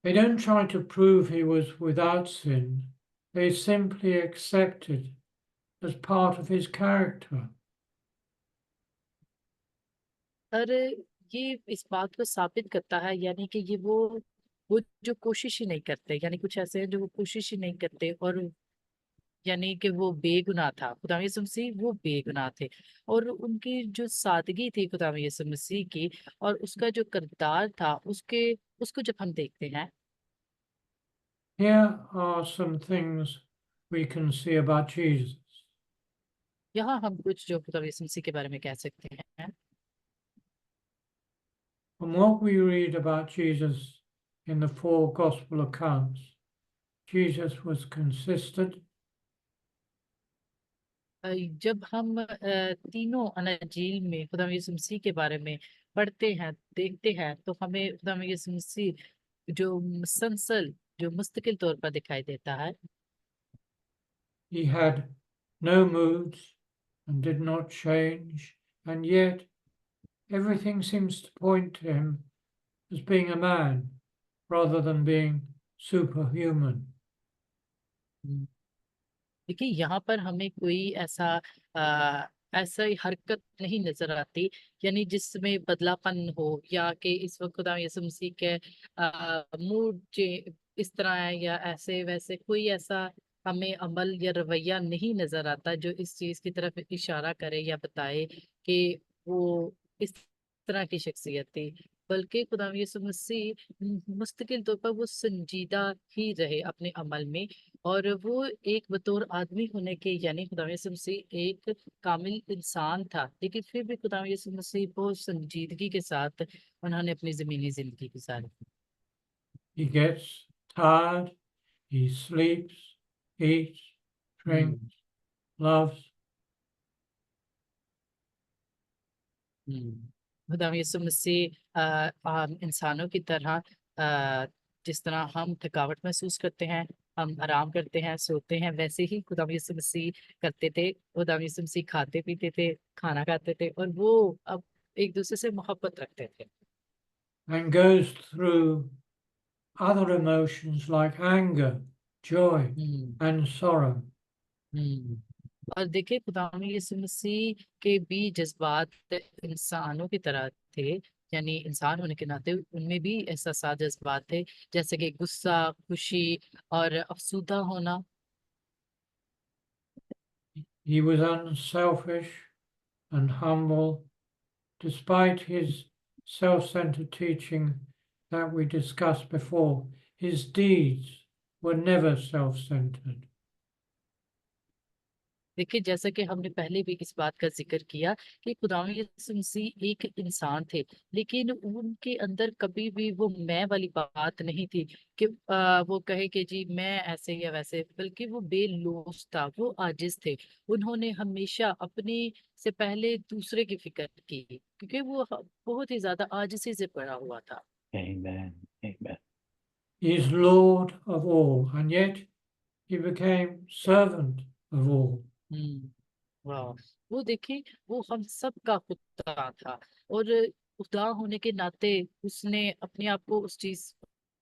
Speaker 1: They don't try to prove he was without sin, they simply accepted as part of his character.
Speaker 2: और ये इस बात को साबित करता है, यानी कि ये वो जो कोशिश ही नहीं करते, यानी कुछ ऐसे हैं जो वो कोशिश ही नहीं करते और यानी कि वो बेगुनाह था, खुदावंद यीशु मसीह वो बेगुनाह थे और उनकी जो सादगी थी खुदावंद यीशु मसीह की और उसका जो किरदार था उसको जब हम देखते हैं।
Speaker 1: Here are some things we can see about Jesus.
Speaker 2: यहाँ हम कुछ जो खुदावंद यीशु मसीह के बारे में कह सकते हैं।
Speaker 1: From what we read about Jesus in the 4 gospel accounts, Jesus was consistent,
Speaker 2: जब हम तीनों अनजील में खुदावंद यीशु मसीह के बारे में पढ़ते हैं देखते हैं तो हमें खुदावंद यीशु मसीह जो मुसलसल जो मुस्तकिल तौर पर दिखाई देता है।
Speaker 1: he had no moods and did not change, and yet everything seems to point to him as being a man rather than being superhuman.
Speaker 2: देखिए यहाँ पर हमें कोई ऐसा ऐसा ही हरकत नहीं नजर आती, यानी जिसमें बदलापन हो, या कि इस वक्त खुदा यीशु मसीह के मूड इस तरह है, या ऐसे वैसे कोई ऐसा हमें अमल या रवैया नहीं नजर आता जो इस चीज की तरफ इशारा करे या बताए कि वो इस तरह की शख्सियत थी। बल्कि खुदा यीशु मसीह मुस्तकिल तौर पर वो संजीदा ही रहे अपने अमल में, और वो एक बतौर आदमी होने के, यानी खुदा यीशु मसीह एक कामिल इंसान था, लेकिन फिर भी खुदा यीशु मसीह बहुत संजीदगी के साथ उन्होंने अपनी जमीनी जिंदगी गुजारी।
Speaker 1: He gets tired, he sleeps, eats, drinks, loves.
Speaker 2: खुदा यीशु मसीह आम इंसानों की तरह जिस तरह हम थकावट महसूस करते हैं, हम आराम करते हैं, सोते हैं, वैसे ही खुदा यीशु मसीह करते थे। खुदा यीशु मसीह खाते पीते थे, खाना खाते थे, और वो अब एक दूसरे से मोहब्बत रखते थे।
Speaker 1: And goes through other emotions like anger, joy,
Speaker 2: hmm
Speaker 1: and sorrow.
Speaker 2: हम्म और देखिए खुदा यीशु मसीह के भी जज्बात इंसानों की तरह थे, यानी इंसान होने के नाते उनमें भी एहसास जज्बात थे, जैसे कि गुस्सा, खुशी और अफसुदा होना।
Speaker 1: He was unselfish and humble, despite his self-centered teaching that we discussed before. His deeds were never self-centered.
Speaker 2: देखिए जैसा कि हमने पहले भी इस बात का जिक्र किया कि खुदा यीशु मसीह एक इंसान थे, लेकिन उनके अंदर कभी भी वो मैं वाली बात नहीं थी कि वो कहे कि जी मैं ऐसे या वैसे, बल्कि वो बेलौस था, वो आजिज थे। उन्होंने हमेशा अपने से पहले दूसरे की फिक्र की, क्योंकि वो बहुत ही ज्यादा आजिज़ी से पड़ा हुआ था।
Speaker 3: Amen. Amen.
Speaker 1: He is Lord of all, and yet he became servant of all.
Speaker 2: वाह, वो देखिए, वो हम सब का खुदा था, और खुदा होने के नाते उसने अपने आप को उस चीज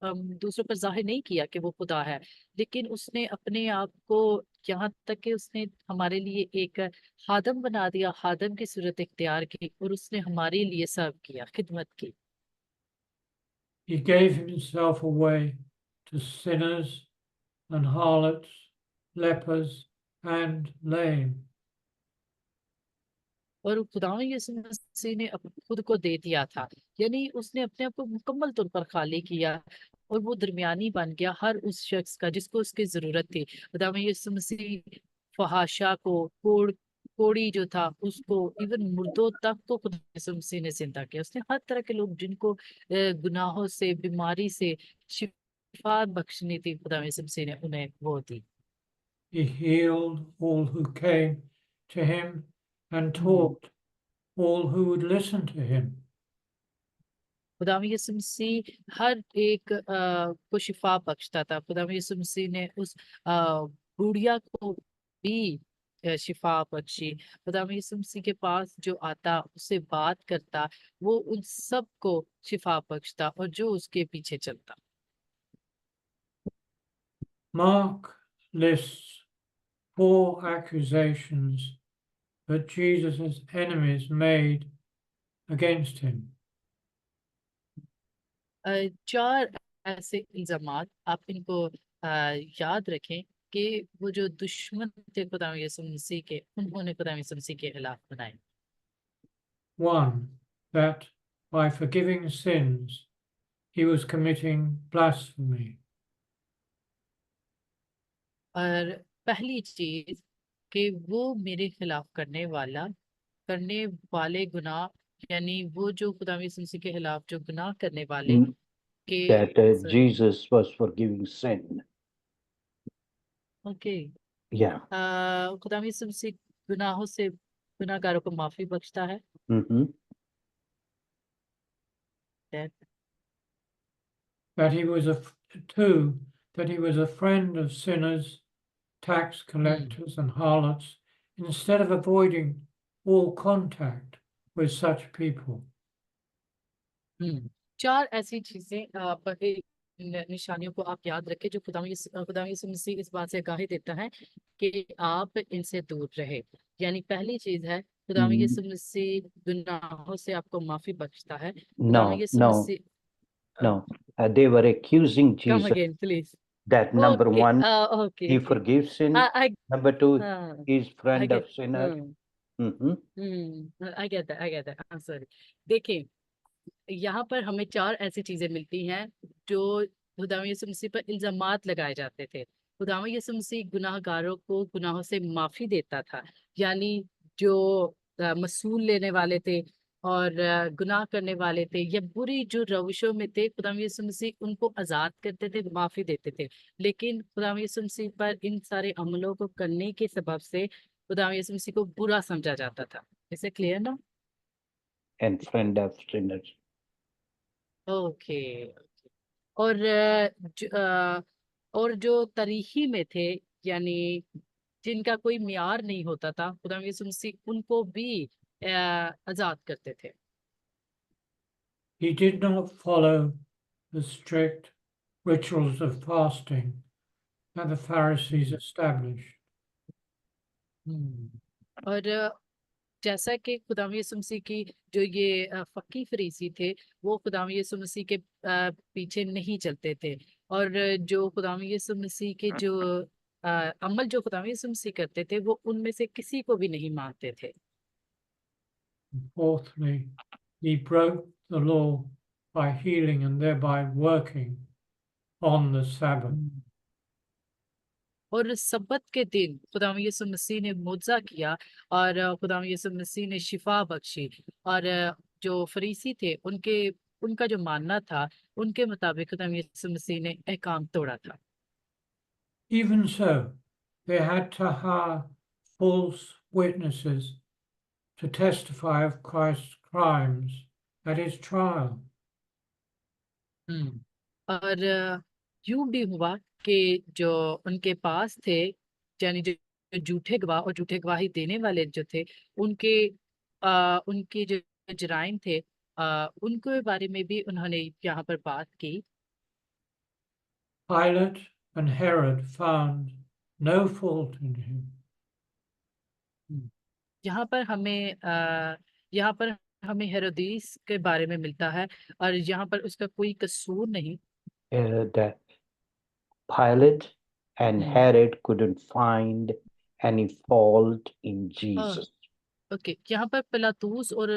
Speaker 2: दूसरों पर जाहिर नहीं किया कि वो खुदा है, लेकिन उसने अपने आप को यहाँ तक कि उसने हमारे लिए एक खादम बना दिया, खादम की सूरत इख्तियार की, और उसने हमारे लिए सर्व किया, खिदमत की।
Speaker 1: He gave himself away to sinners and harlots, lepers, and lame.
Speaker 2: और खुदा यीशु मसीह ने खुद को दे दिया था, यानी उसने अपने आप को मुकम्मल तौर पर खाली किया, और वो दरमियानी बन गया हर उस शख्स का जिसको उसकी जरूरत थी। खुदा यीशु मसीह फहाशा को, कोड़ी जो था उसको, इवन मुर्दों तक को खुदा यीशु मसीह ने जिंदा किया। उसने हर तरह के लोग जिनको गुनाहों से, बीमारी से शिफा बख्शनी थी, खुदा यीशु मसीह ने उन्हें वो दी।
Speaker 1: He healed all who came to him and taught all who would listen to him.
Speaker 2: खुदा यीशु मसीह हर एक को शिफा बख्शता था। खुदा यीशु मसीह ने उस बुढ़िया को भी शिफा बख्शी। खुदा यीशु मसीह के पास जो आता, उससे बात करता, वो उन सब को शिफा बख्शता, और जो उसके पीछे चलता।
Speaker 1: Mark lists 4 accusations that Jesus' enemies made against him.
Speaker 2: 4 ऐसे इल्जामात आप इनको याद रखें कि वो जो दुश्मन थे खुदा यीशु मसीह के, उन्होंने खुदा यीशु मसीह के खिलाफ बनाए।
Speaker 1: 1. That by forgiving sins, he was committing blasphemy.
Speaker 2: और पहली चीज कि वो मेरे खिलाफ करने वाले गुनाह, यानी वो जो खुदा यीशु मसीह के खिलाफ जो गुनाह करने वाले के
Speaker 3: That Jesus was forgiving sin.
Speaker 2: Okay
Speaker 3: Yeah.
Speaker 2: खुदा यीशु मसीह गुनाहों से गुनाहगारों को माफी बख्शता है।
Speaker 3: Mm-hmm.
Speaker 1: That he was 2. That he was a friend of sinners, tax collectors, and harlots, instead of avoiding all contact with such people.
Speaker 2: 4 ऐसी चीजें बड़े निशानियों को आप याद रखें जो खुदा यीशु मसीह इस बात से आगाही देता है कि आप इनसे दूर रहे। यानी पहली चीज है खुदावंद
Speaker 3: Mm,
Speaker 2: यीशु मसीह गुनाहों से आपको माफी बख्शता है? खुदावंद
Speaker 3: no,
Speaker 2: Yeshu
Speaker 3: no,
Speaker 2: Masih
Speaker 3: no. They were accusing
Speaker 2: come
Speaker 3: Jesus
Speaker 2: again please.
Speaker 3: that number
Speaker 2: Okay,
Speaker 3: one,
Speaker 2: okay,
Speaker 3: he
Speaker 2: okay.
Speaker 3: forgives sin.
Speaker 2: I
Speaker 3: Number two, he's
Speaker 2: I
Speaker 3: friend
Speaker 2: get
Speaker 3: of sinner. Mhm.
Speaker 2: I get that. I'm sorry. देखिए, यहाँ पर हमें चार ऐसी चीजें मिलती हैं जो खुदावंद यीशु मसीह पर इल्जामात लगाए जाते थे। खुदावंद यीशु मसीह गुनाहगारों को गुनाहों से माफी देता था, यानी जो मसूल लेने वाले थे और गुनाह करने वाले थे या बुरी जो रविशों में थे, खुदावंद यीशु मसीह उनको आजाद करते थे, माफी देते थे। लेकिन खुदावंद यीशु मसीह पर इन सारे अमलों को करने के सबब से खुदावंद यीशु मसीह को बुरा समझा जाता था। इसे क्लियर ना?
Speaker 3: And friend of sinners.
Speaker 2: Okay. और और जो तरीही में थे, यानी जिनका कोई मियार नहीं होता था, खुदा यीशु मसीह उनको भी आजाद करते थे।
Speaker 1: He did not follow the strict rituals of fasting that the Pharisees established.
Speaker 2: और जैसा कि खुदा यीशु मसीह की जो ये फकी फरीसी थे, वो खुदा यीशु मसीह के पीछे नहीं चलते थे। और जो खुदा यीशु मसीह के जो अमल जो खुदा यीशु मसीह करते थे, वो उनमें से किसी को भी नहीं मानते थे।
Speaker 1: And fourthly, he broke the law by healing and thereby working on the Sabbath.
Speaker 2: और सब्बत के दिन खुदा यीशु मसीह ने मुआवजा किया और खुदा यीशु मसीह ने शिफा बख्शी। और जो फरीसी थे, उनका जो मानना था, उनके मुताबिक खुदा यीशु मसीह ने अहकाम तोड़ा था।
Speaker 1: Even so, they had to hire false witnesses to testify of Christ's crimes at his trial.
Speaker 2: और यूं भी हुआ कि जो उनके पास थे, यानी जो झूठे गवाह और झूठे गवाही देने वाले जो थे, उनके जो जराइम थे, उनके बारे में भी उन्होंने यहाँ पर बात की।
Speaker 1: Pilate and Herod found no fault in him.
Speaker 2: यहाँ पर हमें हेरोदिस के बारे में मिलता है और यहाँ पर उसका कोई कसूर नहीं।
Speaker 3: That Pilate and Herod couldn't find any fault in Jesus.
Speaker 2: Okay, यहाँ पर पिलातूस और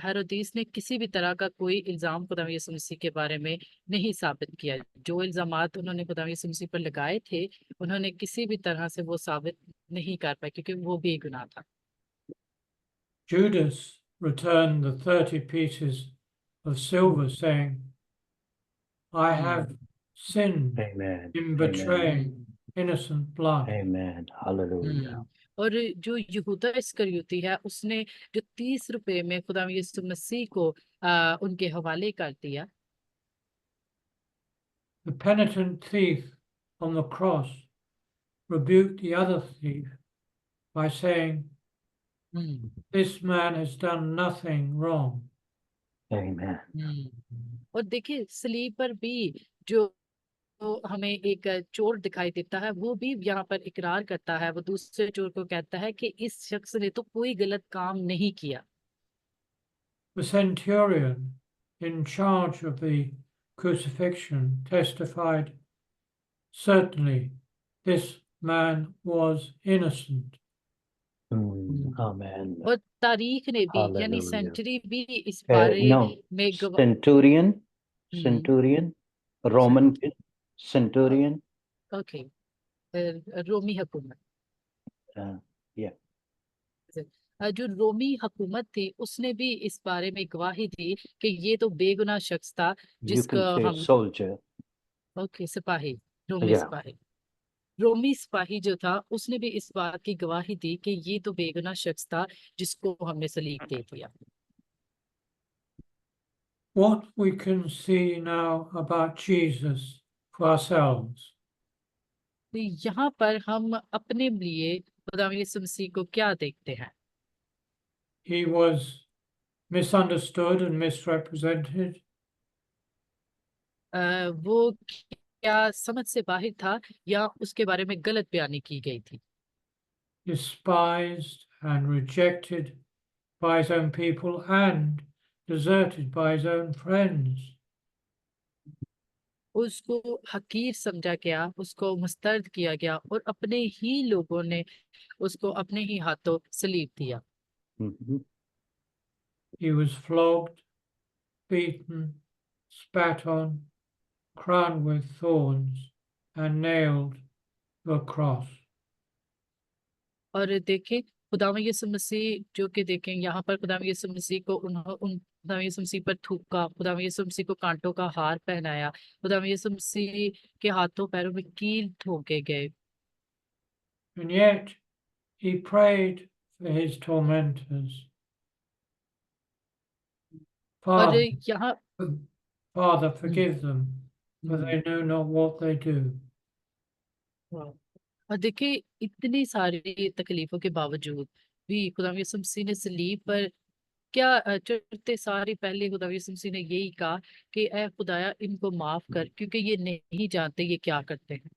Speaker 2: हेरोदिस ने किसी भी तरह का कोई इल्जाम खुदा यीशु मसीह के बारे में नहीं साबित किया। जो इल्जामात उन्होंने खुदा यीशु मसीह पर लगाए थे, उन्होंने किसी भी तरह से वो साबित नहीं कर पाए, क्योंकि वो भी गुनाह था।
Speaker 1: Judas returned the 30 pieces of silver, saying, I have sinned
Speaker 3: Amen.
Speaker 1: in betraying innocent blood.
Speaker 3: Amen. Hallelujah.
Speaker 2: और जो यहूदा इस्करियोती है, उसने जो 30 रुपए में खुदा यीशु मसीह को उनके हवाले कर दिया।
Speaker 1: The penitent thief on the cross rebuked the other thief by saying, This man has done nothing wrong.
Speaker 3: Amen.
Speaker 2: और देखिए, सलीब पर भी जो हमें एक चोर दिखाई देता है, वो भी यहाँ पर इकरार करता है, वो दूसरे चोर को कहता है कि इस शख्स ने तो कोई गलत काम नहीं किया।
Speaker 1: The centurion in charge of the crucifixion testified, Certainly this man was innocent.
Speaker 3: Amen.
Speaker 2: और तारीख ने भी, यानी
Speaker 3: Hallelujah.
Speaker 2: सेंचुरी भी इस बारे
Speaker 3: No,
Speaker 2: में
Speaker 3: centurion, Roman centurion.
Speaker 2: ओके, रोमी हुकूमत,
Speaker 3: Yeah.
Speaker 2: जो रोमी हुकूमत थी, उसने भी इस बारे में गवाही दी कि ये तो बेगुनाह शख्स था,
Speaker 3: You
Speaker 2: जिसको
Speaker 3: can say
Speaker 2: हम
Speaker 3: soldier.
Speaker 2: ओके सिपाही, रोमी
Speaker 3: Yeah.
Speaker 2: सिपाही, रोमी सिपाही जो था, उसने भी इस बात की गवाही दी कि ये तो बेगुनाह शख्स था, जिसको हमने सलीब दे दिया।
Speaker 1: What we can see now about Jesus for ourselves.
Speaker 2: तो यहाँ पर हम अपने लिए खुदा यीशु मसीह को क्या देखते हैं?
Speaker 1: He was misunderstood and misrepresented.
Speaker 2: वो क्या समझ से बाहर था या उसके बारे में गलत बयानी की गई थी?
Speaker 1: Despised and rejected by his own people and deserted by his own friends.
Speaker 2: उसको हकीर समझा गया, उसको मुस्तरद किया गया और अपने ही लोगों ने उसको अपने ही हाथों सलीब दिया।
Speaker 3: Mhm.
Speaker 1: He was flogged, beaten, spat on, crowned with thorns, and nailed to a cross.
Speaker 2: और देखें खुदावंद यीशु मसीह जो कि देखें यहाँ पर खुदावंद यीशु मसीह को उन खुदावंद यीशु मसीह पर थूका, खुदावंद यीशु मसीह को कांटों का हार पहनाया, खुदावंद यीशु मसीह के हाथों पैरों में कील ठोके गए।
Speaker 1: And yet he prayed for his tormentors.
Speaker 2: और
Speaker 1: Father,
Speaker 2: यहाँ
Speaker 1: Father, forgive them, for they know not what they do.
Speaker 2: और देखिए इतनी सारी तकलीफों के बावजूद भी खुदावंद यीशु मसीह ने सलीब पर क्या चढ़ते सारी पहले खुदावंद यीशु मसीह ने यही कहा कि ऐ खुदाया इनको माफ कर, क्योंकि ये नहीं जानते ये क्या करते हैं।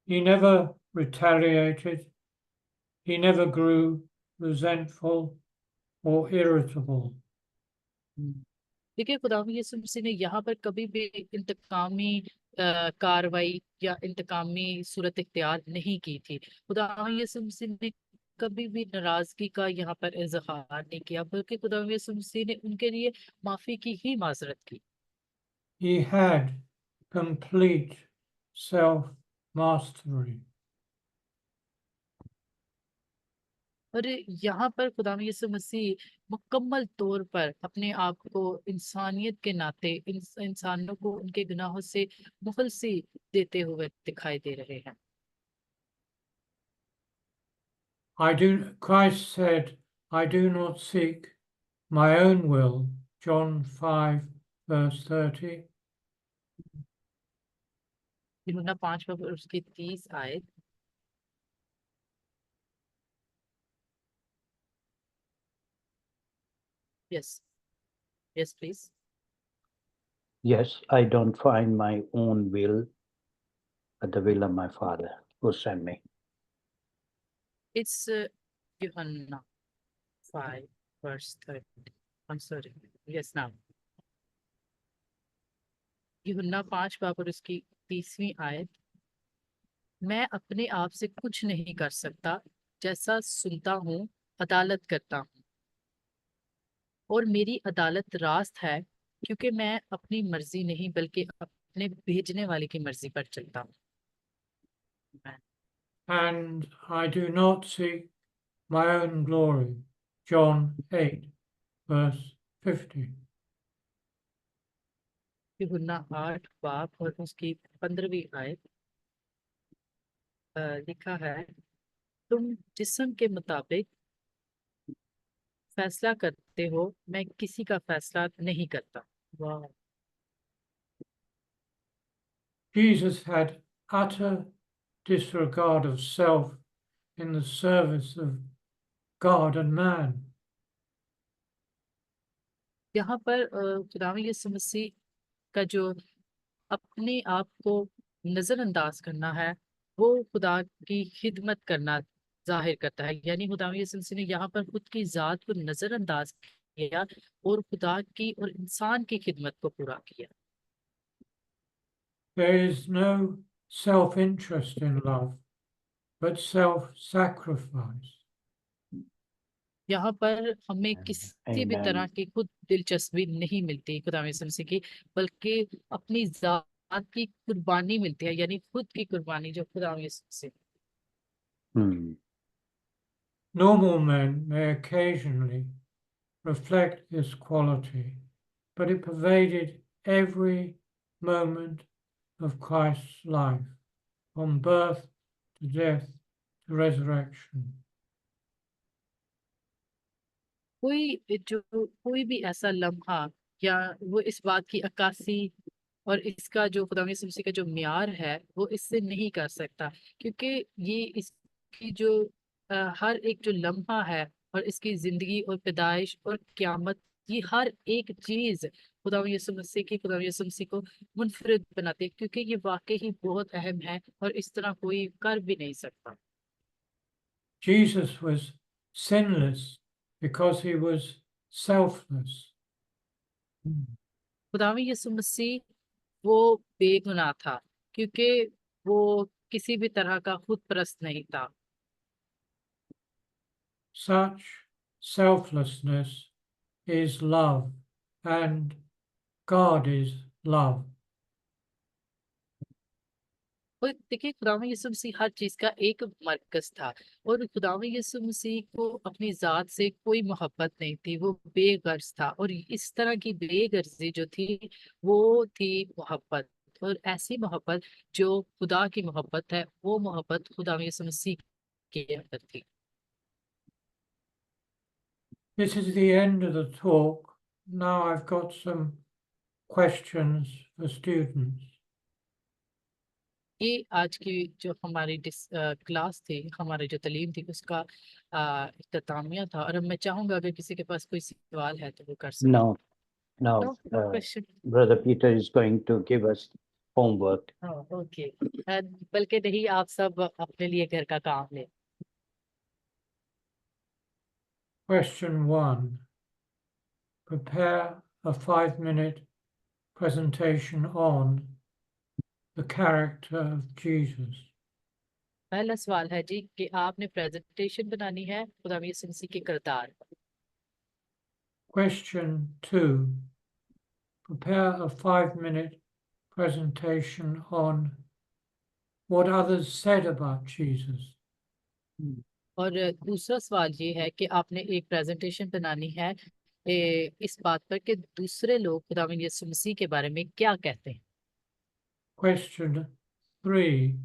Speaker 1: He never retaliated. He never grew resentful or irritable.
Speaker 2: देखिए खुदावंद यीशु मसीह ने यहाँ पर कभी भी इंतकामी कार्रवाई या इंतकामी सूरत इख्तियार नहीं की थी। खुदावंद यीशु मसीह ने कभी भी नाराजगी का यहाँ पर इजहार नहीं किया, बल्कि खुदावंद यीशु मसीह ने उनके लिए माफी की ही माजरत की।
Speaker 1: He had complete self-mastery.
Speaker 2: और यहाँ पर खुदावंद यीशु मसीह मुकम्मल तौर पर अपने आप को इंसानियत के नाते इंसानों को उनके गुनाहों से मुखलसी देते हुए दिखाई दे रहे हैं।
Speaker 1: Christ said, I do not seek my own will, John 5, verse 30.
Speaker 2: यूहन्ना 5 और उसकी 30 आयत। Yes. Yes, please.
Speaker 3: Yes, I don't find my own will, but the will of my Father who sent me.
Speaker 2: It's Yohanna 5, verse 30. I'm sorry. Yes, now. यूहन्ना 5 और उसकी 30वीं आयत। मैं अपने आप से कुछ नहीं कर सकता, जैसा सुनता हूँ अदालत करता हूँ, और मेरी अदालत रास्त है, क्योंकि मैं अपनी मर्जी नहीं बल्कि अपने भेजने वाले की मर्जी पर चलता हूँ।
Speaker 1: And I do not seek my own glory, John 8, verse 50.
Speaker 2: यूहन्ना 8 और उसकी 15वीं आयत लिखा है, तुम जिस्म के मुताबिक फैसला करते हो, मैं किसी का फैसला नहीं करता। वाह।
Speaker 1: Jesus had utter disregard of self in the service of God and man.
Speaker 2: यहाँ पर खुदावंद यीशु मसीह का जो अपने आप को नजरअंदाज करना है, वो खुदा की खिदमत करना जाहिर करता है। यानी खुदावंद यीशु मसीह ने यहाँ पर खुद की जात को नजरअंदाज किया और खुदा की और इंसान की खिदमत को पूरा किया।
Speaker 1: There is no self-interest in love, but self-sacrifice.
Speaker 2: यहाँ पर हमें किसी भी
Speaker 3: Amen.
Speaker 2: तरह की खुद दिलचस्पी नहीं मिलती खुदा यीशु मसीह की, बल्कि अपनी जात की कुर्बानी मिलती है, यानी खुद की कुर्बानी जो खुदा यीशु मसीह।
Speaker 1: Normal men may occasionally reflect this quality, but it pervaded every moment of Christ's life, from birth to death to resurrection.
Speaker 2: कोई भी ऐसा लम्हा या वो इस बात की अक्कासी और इसका जो खुदा यीशु मसीह का जो म्यार है वो इससे नहीं कर सकता, क्योंकि ये इसकी जो हर एक जो लम्हा है और इसकी जिंदगी और पैदाइश और क्यामत, ये हर एक चीज खुदा यीशु मसीह को मुनफरिद बनाती है, क्योंकि ये वाकई ही बहुत अहम है और इस तरह कोई कर भी नहीं सकता।
Speaker 1: Jesus was sinless because he was selfless.
Speaker 2: खुदावंद यीशु मसीह वो बेगुनाह था क्योंकि वो किसी भी तरह का खुद परस्त नहीं था।
Speaker 1: Such selflessness is love, and God is love.
Speaker 2: और देखिए खुदावंद यीशु मसीह हर चीज का एक मरकज था और खुदावंद यीशु मसीह को अपनी जात से कोई मोहब्बत नहीं थी, वो बेगर्ज था और इस तरह की बेगर्जी जो थी वो थी मोहब्बत। और ऐसी मोहब्बत जो खुदा की मोहब्बत है वो मोहब्बत खुदावंद यीशु मसीह के अंदर थी।
Speaker 1: This is the end of the talk. Now I've got some questions for students.
Speaker 2: ये आज की जो हमारी क्लास थी, हमारी जो तालीम थी उसका इख्तितामिया था और अब मैं चाहूंगा अगर किसी के पास कोई सवाल है तो वो कर सकते
Speaker 3: No, no.
Speaker 2: No, no question.
Speaker 3: Brother Peter is going to give us homework.
Speaker 2: Okay, बल्कि नहीं, आप सब अपने लिए घर का काम ले।
Speaker 1: Question 1. Prepare a 5-minute presentation on the character of Jesus.
Speaker 2: पहला सवाल है जी कि आपने प्रेजेंटेशन बनानी है खुदा यीशु मसीह के किरदार।
Speaker 1: Question 2. Prepare a 5-minute presentation on what others said about Jesus.
Speaker 2: और दूसरा सवाल ये है कि आपने एक प्रेजेंटेशन बनानी है इस बात पर कि दूसरे लोग खुदा यीशु मसीह के बारे में क्या कहते हैं।
Speaker 1: Question 3.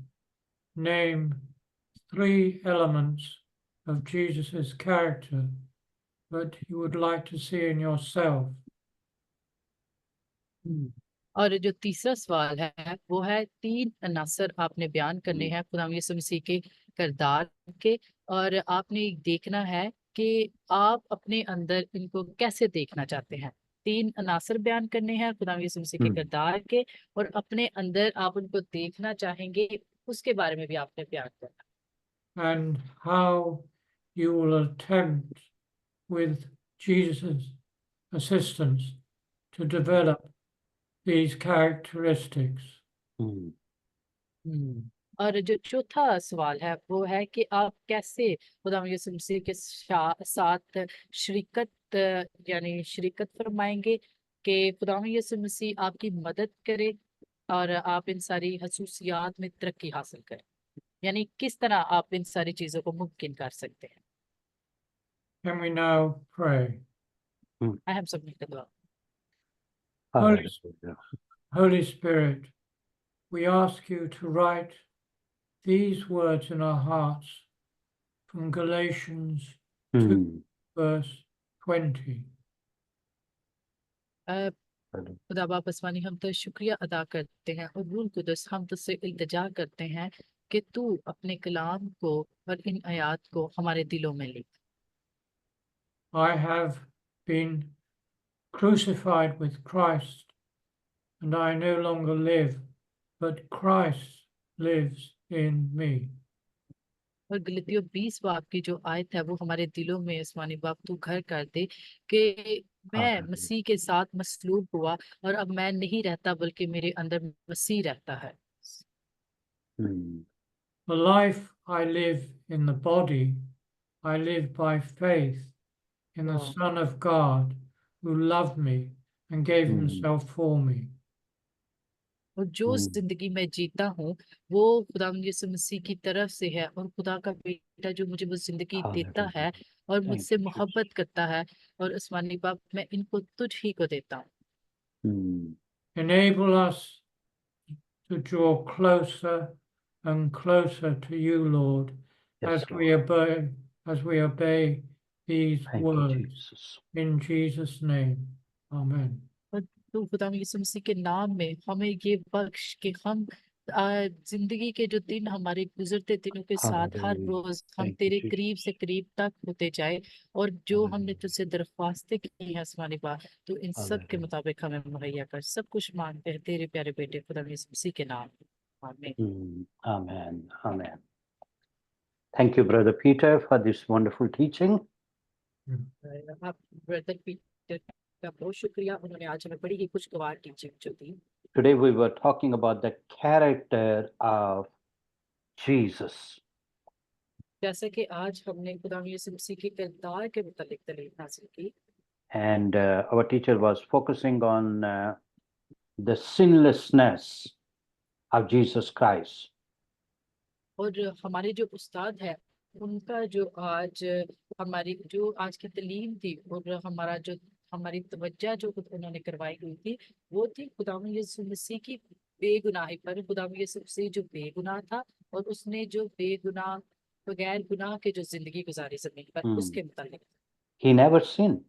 Speaker 1: Name 3 elements of Jesus's character that you would like to see in yourself.
Speaker 2: और जो तीसरा सवाल है वो है 3 अनासर आपने बयान करने हैं खुदा यीशु मसीह के किरदार के और आपने देखना है कि आप अपने अंदर इनको कैसे देखना चाहते हैं। 3 अनासर बयान करने हैं खुदा यीशु मसीह के किरदार के और अपने अंदर आप उनको देखना चाहेंगे, उसके बारे में भी आपने बयान करना।
Speaker 1: And how you will attempt with Jesus' assistance to develop these characteristics.
Speaker 2: और जो चौथा सवाल है वो है कि आप कैसे खुदा यीशु मसीह के साथ शरीकत फरमाएंगे कि खुदा यीशु मसीह आपकी मदद करे और आप इन सारी खसूसियात में तरक्की हासिल करें, यानी किस तरह आप इन सारी चीजों को मुमकिन कर सकते हैं।
Speaker 1: Can we now pray?
Speaker 2: I have something to do.
Speaker 1: Holy Spirit, we ask you to write these words in our hearts from Galatians 2 verse 20.
Speaker 2: खुदा बाप आसमानी, हम तो शुक्रिया अदा करते हैं और रूह कुदस हम तुझसे इल्तिजा करते हैं कि तू अपने कलाम को और इन आयात को हमारे दिलों में लिख।
Speaker 1: I have been crucified with Christ, and I no longer live, but Christ lives in me.
Speaker 2: और गलतियों 20 बाब की जो आयत है वो हमारे दिलों में आसमानी बाप तू घर कर दे कि मैं मसीह के साथ मसलूब हुआ और अब मैं नहीं रहता बल्कि मेरे अंदर मसीह रहता है।
Speaker 1: The life I live in the body, I live by faith in the Son of God who loved me and gave himself for me.
Speaker 2: और जो जिंदगी मैं जीता हूँ वो खुदा यीशु मसीह की तरफ से है और खुदा का बेटा जो मुझे वो जिंदगी देता है और मुझसे मोहब्बत करता है और आसमानी बाप मैं इनको तुझ ही को देता हूँ।
Speaker 1: Enable us to draw closer and closer to you, Lord, as we obey these words. In Jesus' name, Amen.
Speaker 2: तो खुदा यीशु मसीह के नाम में हमें ये बख्श कि हम जिंदगी के जो दिन हमारे गुजरते दिनों के साथ हर रोज हम तेरे करीब से करीब तक होते जाए और जो हमने तुझसे दरख्वास्तें की हैं आसमानी बाप तो इन सब के मुताबिक हमें मुहैया कर। सब कुछ मांगते हैं तेरे प्यारे बेटे खुदा यीशु मसीह के नाम में, आमीन।
Speaker 3: Amen. Thank you, Brother Peter, for this wonderful teaching.
Speaker 2: आप ब्रदर पीटर का बहुत शुक्रिया, उन्होंने आज हमें बड़ी ही खुशगवार टीचिंग जो दी।
Speaker 3: Today we were talking about the character of Jesus.
Speaker 2: जैसे कि आज हमने खुदा यीशु मसीह के किरदार के मुतालिक दलील हासिल की,
Speaker 3: And our teacher was focusing on the sinlessness of Jesus Christ.
Speaker 2: और हमारे जो उस्ताद है उनका जो आज हमारी जो आज की तालीम थी और हमारी तवज्जो जो उन्होंने करवाई हुई थी वो थी खुदा यीशु मसीह की बेगुनाही पर। खुदा यीशु मसीह जो बेगुनाह था और उसने जो बेगुनाह बगैर गुनाह के जो जिंदगी गुजारी जमीन पर
Speaker 3: हम्म।
Speaker 2: उसके मुतालिक।
Speaker 3: He never sinned.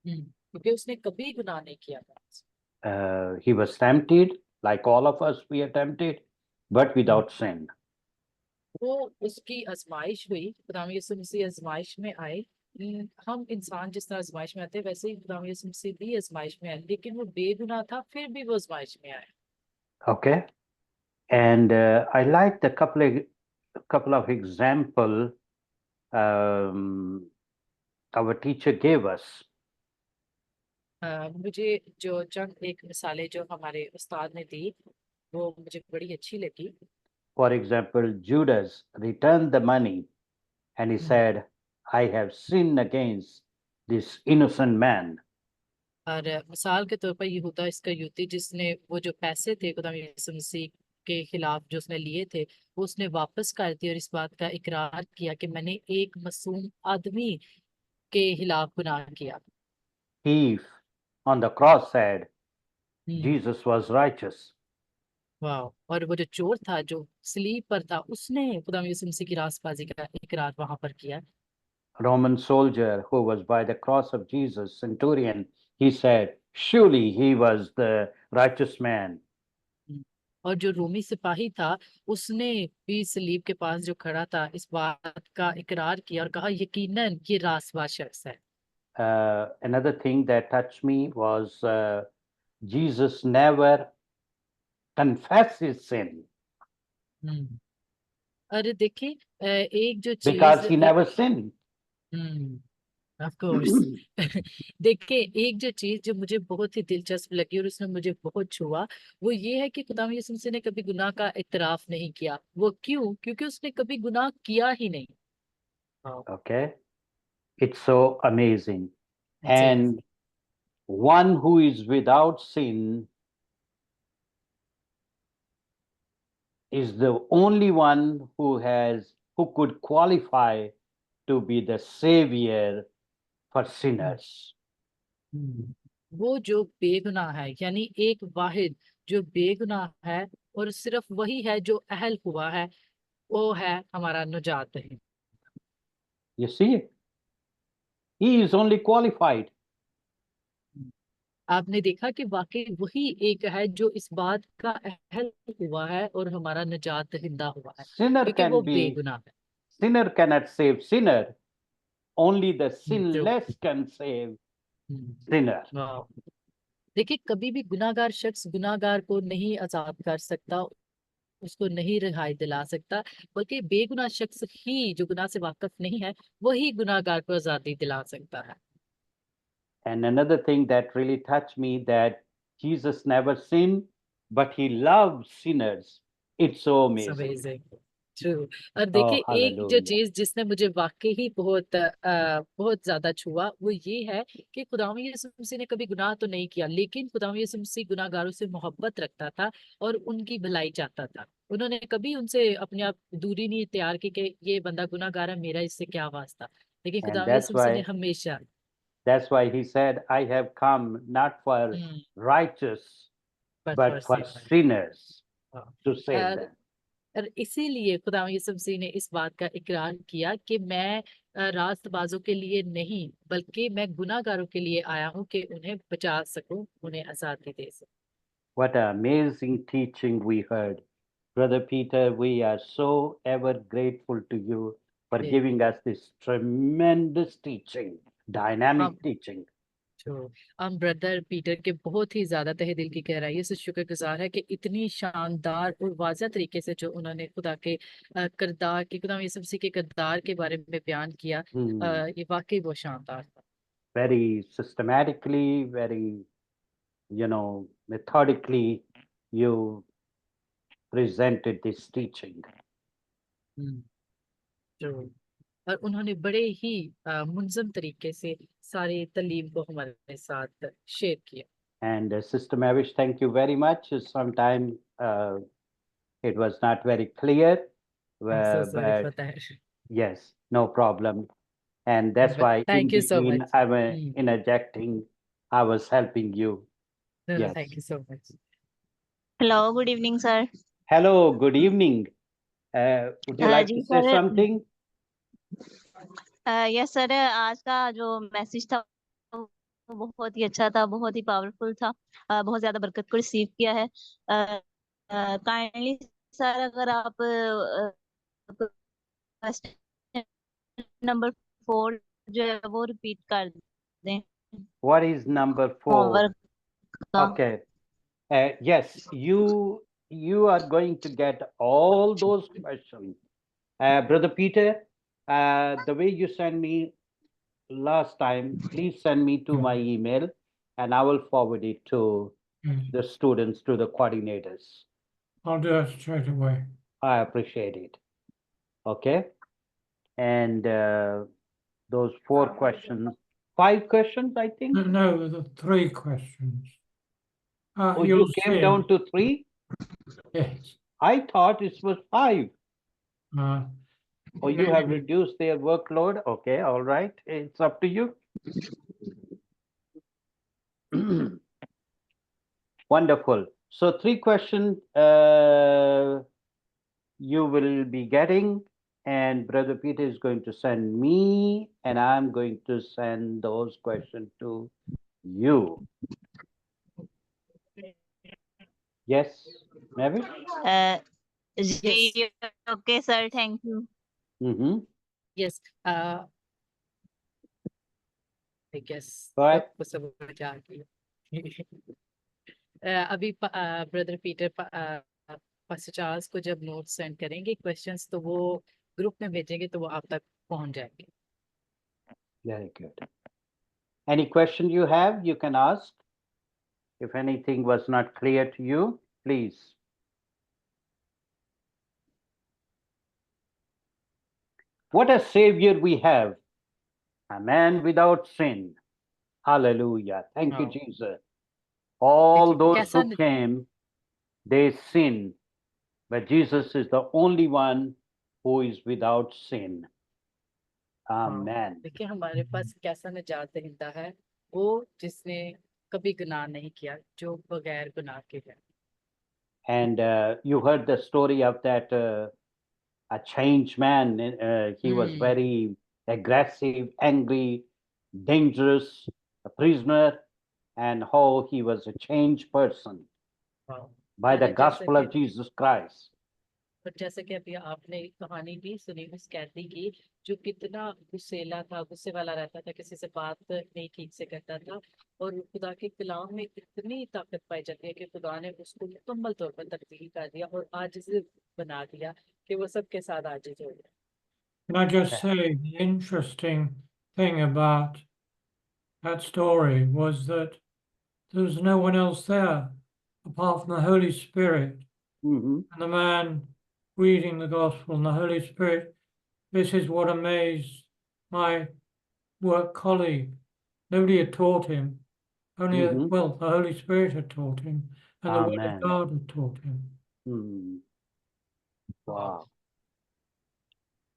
Speaker 2: क्योंकि उसने कभी गुनाह नहीं किया था।
Speaker 3: He was tempted, like all of us, we are tempted, but without sin.
Speaker 2: वो उसकी आजमाइश हुई, खुदा यीशु मसीह आजमाइश में आए। हम इंसान जिस तरह आजमाइश में आते हैं वैसे ही खुदा यीशु मसीह भी आजमाइश में आए, लेकिन वो बेगुनाह था फिर भी वो आजमाइश में आए।
Speaker 3: Okay, and I like the couple of example our teacher gave us.
Speaker 2: मुझे जो चंद एक मिसालें जो हमारे उस्ताद ने दी वो मुझे बड़ी अच्छी लगी।
Speaker 3: For example, Judas returned the money and he said, I have sinned against this innocent man.
Speaker 2: और मिसाल के तौर पर यहूदा इस्करियोती जिसने वो जो पैसे थे खुदा यीशु मसीह के खिलाफ जो उसने लिए थे वो उसने वापस कर दिए और इस बात का इकरार किया कि मैंने एक मासूम आदमी के खिलाफ गुनाह किया।
Speaker 3: Thief on the cross said,
Speaker 2: hmm,
Speaker 3: Jesus was righteous.
Speaker 2: वाह। और वो जो चोर था जो सलीब पर था उसने खुदा यीशु मसीह की रास्तबाजी का इकरार वहां पर किया।
Speaker 3: Roman soldier who was by the cross of Jesus, centurion, he said, surely he was the righteous man.
Speaker 2: और जो रोमी सिपाही था उसने भी सलीब के पास जो खड़ा था इस बात का इकरार किया और कहा यकीनन ये रास्तबाज शख्स है।
Speaker 3: Another thing that touched me was Jesus never confessed his sin
Speaker 2: अरे देखिए एक जो
Speaker 3: because
Speaker 2: चीज
Speaker 3: he never sinned.
Speaker 2: Of course देखिए एक जो चीज जो मुझे बहुत ही दिलचस्प लगी और उसने मुझे बहुत छुआ वो ये है कि खुदा यीशु मसीह ने कभी गुनाह का इतराफ नहीं किया। वो क्यों? क्योंकि उसने कभी गुनाह किया ही नहीं।
Speaker 3: Okay, it's so amazing.
Speaker 2: That's it.
Speaker 3: And one who is without sin is the only one who could qualify to be the savior for sinners.
Speaker 2: वो जो बेगुनाह है यानी एक वाहिद जो बेगुनाह है और सिर्फ वही है जो अहल हुआ है वो है हमारा निजात है।
Speaker 3: You see, he is only qualified.
Speaker 2: आपने देखा कि वाकई वही एक है जो इस बात का अहल हुआ है और हमारा निजात दहिंदा हुआ है
Speaker 3: Sinner
Speaker 2: क्योंकि वो
Speaker 3: can be,
Speaker 2: बेगुनाह है।
Speaker 3: sinner cannot save sinner. Only the
Speaker 2: जो
Speaker 3: sinless can save sinner.
Speaker 2: वाह। देखिए कभी भी गुनाहगार शख्स गुनाहगार को नहीं आजाद कर सकता, उसको नहीं रिहाई दिला सकता, बल्कि बेगुनाह शख्स ही जो गुनाह से वाकिफ नहीं है वही गुनाहगार को आजादी दिला सकता है।
Speaker 3: And another thing that really touched me that Jesus never sinned, but he loved sinners. It's so amazing.
Speaker 2: True. और
Speaker 3: Oh,
Speaker 2: देखिए एक जो
Speaker 3: hallelujah.
Speaker 2: चीज जिसने मुझे वाकई ही बहुत ज्यादा छुआ वो ये है कि खुदावंद यीशु मसीह ने कभी गुनाह तो नहीं किया लेकिन खुदावंद यीशु मसीह गुनाहगारों से मोहब्बत रखता था और उनकी भलाई चाहता था। उन्होंने कभी उनसे अपने आप दूरी नहीं तैयार की कि ये बंदा गुनाहगार है मेरा इससे क्या वास्ता, लेकिन
Speaker 3: And
Speaker 2: खुदावंद यीशु मसीह ने हमेशा
Speaker 3: that's why he said, I have come not for righteous, but for sinners to save them.
Speaker 2: और इसीलिए खुदा यीशु मसीह ने इस बात का इकरार किया कि मैं रास्तबाजों के लिए नहीं बल्कि मैं गुनाहगारों के लिए आया हूँ कि उन्हें बचा सकूं, उन्हें आजादी दे सकूं।
Speaker 3: What an amazing teaching we heard. Brother Peter, we are so ever grateful to you for
Speaker 2: Yeah.
Speaker 3: giving us this tremendous teaching, dynamic teaching.
Speaker 2: तो हम ब्रदर पीटर के बहुत ही ज्यादा तहे दिल की गहराई से शुक्रगुजार है कि इतनी शानदार और वाज़ह तरीके से जो उन्होंने खुदा के किरदार के खुदा यीशु मसीह के किरदार के बारे में बयान किया, ये वाकई बहुत शानदार था।
Speaker 3: Very systematically, very, methodically, you presented this teaching.
Speaker 2: जो और उन्होंने बड़े ही मुंजम तरीके से सारी तालीम को हमारे साथ शेयर किया।
Speaker 3: And Sister Mavish, thank you very much. Sometimes it was not very clear,
Speaker 2: I'm so sorry for
Speaker 3: but
Speaker 2: that.
Speaker 3: yes, no problem. And that's
Speaker 2: But
Speaker 3: why in
Speaker 2: thank you so
Speaker 3: between
Speaker 2: much.
Speaker 3: I was interjecting, I was helping you.
Speaker 2: No,
Speaker 3: Yes.
Speaker 2: thank you so much.
Speaker 4: Hello, good evening, sir.
Speaker 3: Hello, good evening. Would you like
Speaker 4: जी
Speaker 3: to say
Speaker 4: sir,
Speaker 3: something?
Speaker 4: Yes sir, आज का जो message था वो बहुत ही अच्छा था, बहुत ही पावरफुल था, बहुत ज्यादा बरकत को रिसीव किया है। काइंडली सर अगर आप क्वेश्चन नंबर 4 जो है वो रिपीट कर दें
Speaker 3: What is number 4?
Speaker 4: होमवर्क का।
Speaker 3: Okay. Yes, you are going to get all those questions. Brother Peter, the way you sent me last time, please send me to my email and I will forward it to the students, to the coordinators.
Speaker 1: I'll do that straight away.
Speaker 3: I appreciate it. Okay. And those 4 questions, 5 questions, I think.
Speaker 1: No, the 3 questions.
Speaker 3: Oh,
Speaker 1: You'll
Speaker 3: you came
Speaker 1: see.
Speaker 3: down to 3?
Speaker 1: Yes.
Speaker 3: I thought it was 5.
Speaker 1: Uh,
Speaker 3: Oh, you have reduced their workload? Okay, all right. It's up to you. Wonderful. So 3 questions you will be getting, and Brother Peter is going to send me, and I'm going to send those questions to you. Yes, Mavish?
Speaker 4: जी okay sir, thank you.
Speaker 3: Mm-hmm.
Speaker 2: Yes. I guess
Speaker 3: Go ahead.
Speaker 2: आपको समझ आ गई। अभी brother Peter pastor Charles को जब note send करेंगे questions, तो वो ग्रुप में भेजेंगे तो वो आप तक पहुंच जाएंगे।
Speaker 3: Very good. Any question you have, you can ask. If anything was not clear to you, please. What a savior we have, a man without sin. Hallelujah. Thank you,
Speaker 2: Oh.
Speaker 3: Jesus. All those
Speaker 2: कैसा
Speaker 3: who came, they sinned, but Jesus is the only one who is without sin. Amen.
Speaker 2: देखिए हमारे पास कैसा निजात दहिंदा है, वो जिसने कभी गुनाह नहीं किया, जो बगैर गुनाह के है।
Speaker 3: And you heard the story of that a changed man. He was very aggressive, angry, dangerous, a prisoner, and how he was a changed person by the gospel of Jesus Christ.
Speaker 2: पर जैसे कि अभी आपने कहानी भी सुनी उस कैदी की, जो कितना गुस्सेला था, गुस्से वाला रहता था, किसी से बात नहीं ठीक से करता था, और खुदा के कलाम में इतनी ताकत पाई जाती है कि खुदा ने उसको मुकम्मल तौर पर तब्दील कर दिया और आजिज़ बना दिया कि वो सबके साथ आजिज़ हो गया।
Speaker 1: Can I just say the interesting thing about that story was that there was no one else there apart from the Holy Spirit and the man reading the gospel and the Holy Spirit. This is what amazed my work colleague. Nobody had taught him. Only, the Holy Spirit had taught him and the Word of God had taught him.
Speaker 3: Wow.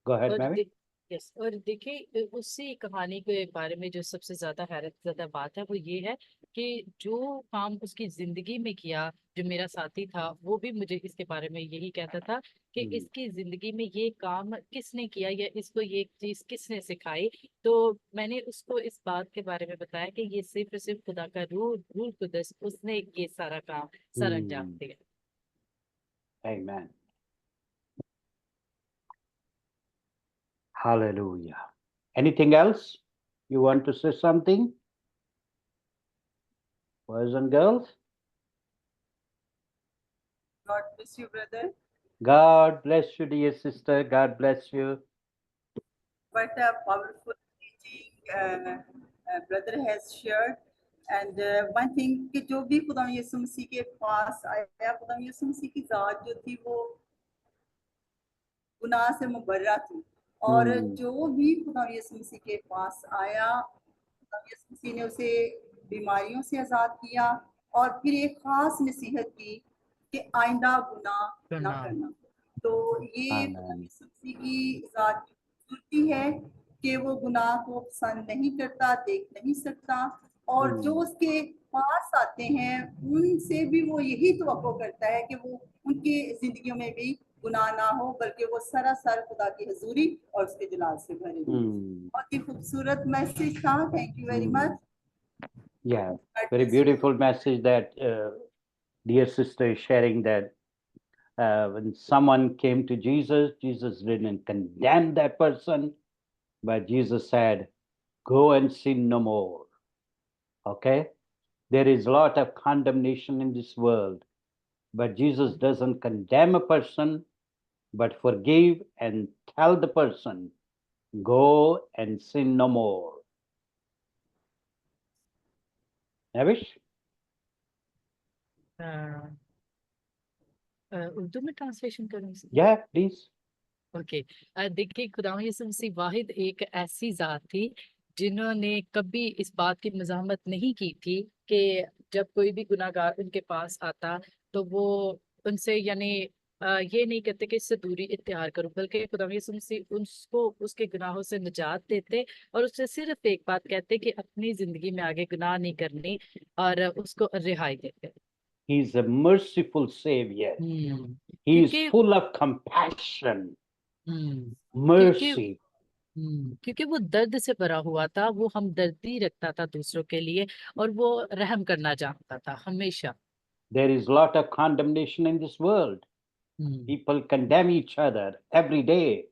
Speaker 3: Go ahead, Mary.
Speaker 2: Yes, और देखिए उसी कहानी के बारे में जो सबसे ज्यादा हैरत ज्यादा बात है वो ये है कि जो काम उसकी जिंदगी में किया, जो मेरा साथी था वो भी मुझे इसके बारे में यही कहता था कि इसकी जिंदगी में ये काम किसने किया या इसको ये चीज किसने सिखाई। तो मैंने उसको इस बात के बारे में बताया कि ये सिर्फ खुदा का रूह कुदस उसने ये सारा काम सर अंजाम दिया।
Speaker 3: Amen. Hallelujah. Anything else? You want to say something? Boys and girls,
Speaker 5: God bless you, brother.
Speaker 3: God bless you, dear sister. God bless you.
Speaker 5: What a powerful teaching brother has shared. And one thing कि जो भी खुदा यीशु मसीह के पास आया, खुदा यीशु मसीह की जात जो थी वो गुनाह से मुबर्रा थी, और जो भी खुदा यीशु मसीह के पास आया, खुदा यीशु मसीह ने उसे बीमारियों से आजाद किया और फिर एक खास नसीहत की कि आइंदा गुनाह ना करना। तो ये खुदा यीशु मसीह की जात की खूबसूरती है कि वो गुनाह को पसंद नहीं करता, देख नहीं सकता, और जो उसके पास आते हैं उनसे भी वो यही तवक्को करता है कि वो उनकी जिंदगियों में भी गुनाह ना हो, बल्कि वो सरासर खुदा की हजूरी और उसके जलाल से भरे हों। बहुत ही खूबसूरत मैसेज था। Thank you very much.
Speaker 3: Yeah, very beautiful message that dear sister is sharing, that when someone came to Jesus, Jesus didn't condemn that person, but Jesus said, go and sin no more. Okay? There is a lot of condemnation in this world, but Jesus doesn't condemn a person, but forgive and tell the person, go and sin no more. Navish?
Speaker 2: Urdu में translation करूँ?
Speaker 3: Yeah, please.
Speaker 2: Okay. देखिए, खुदा यीशु मसीह वाहिद एक ऐसी जात थी जिन्होंने कभी इस बात की मज़ाहमत नहीं की थी कि जब कोई भी गुनाहगार उनके पास आता तो वो उनसे यानी ये नहीं कहते कि इससे दूरी इख्तियार करो, बल्कि खुदा यीशु मसीह उसको उसके गुनाहों से निजात देते और उससे सिर्फ एक बात कहते कि अपनी जिंदगी में आगे गुनाह नहीं करनी और उसको रिहाई देते।
Speaker 3: He is a merciful Savior. He is
Speaker 2: क्योंकि
Speaker 3: full of compassion,
Speaker 2: क्योंकि
Speaker 3: mercy.
Speaker 2: क्योंकि वो दर्द से भरा हुआ था, वो हमदर्दी रखता था दूसरों के लिए और वो रहम करना जानता था हमेशा।
Speaker 3: There is a lot of condemnation in this world. People condemn each other every day.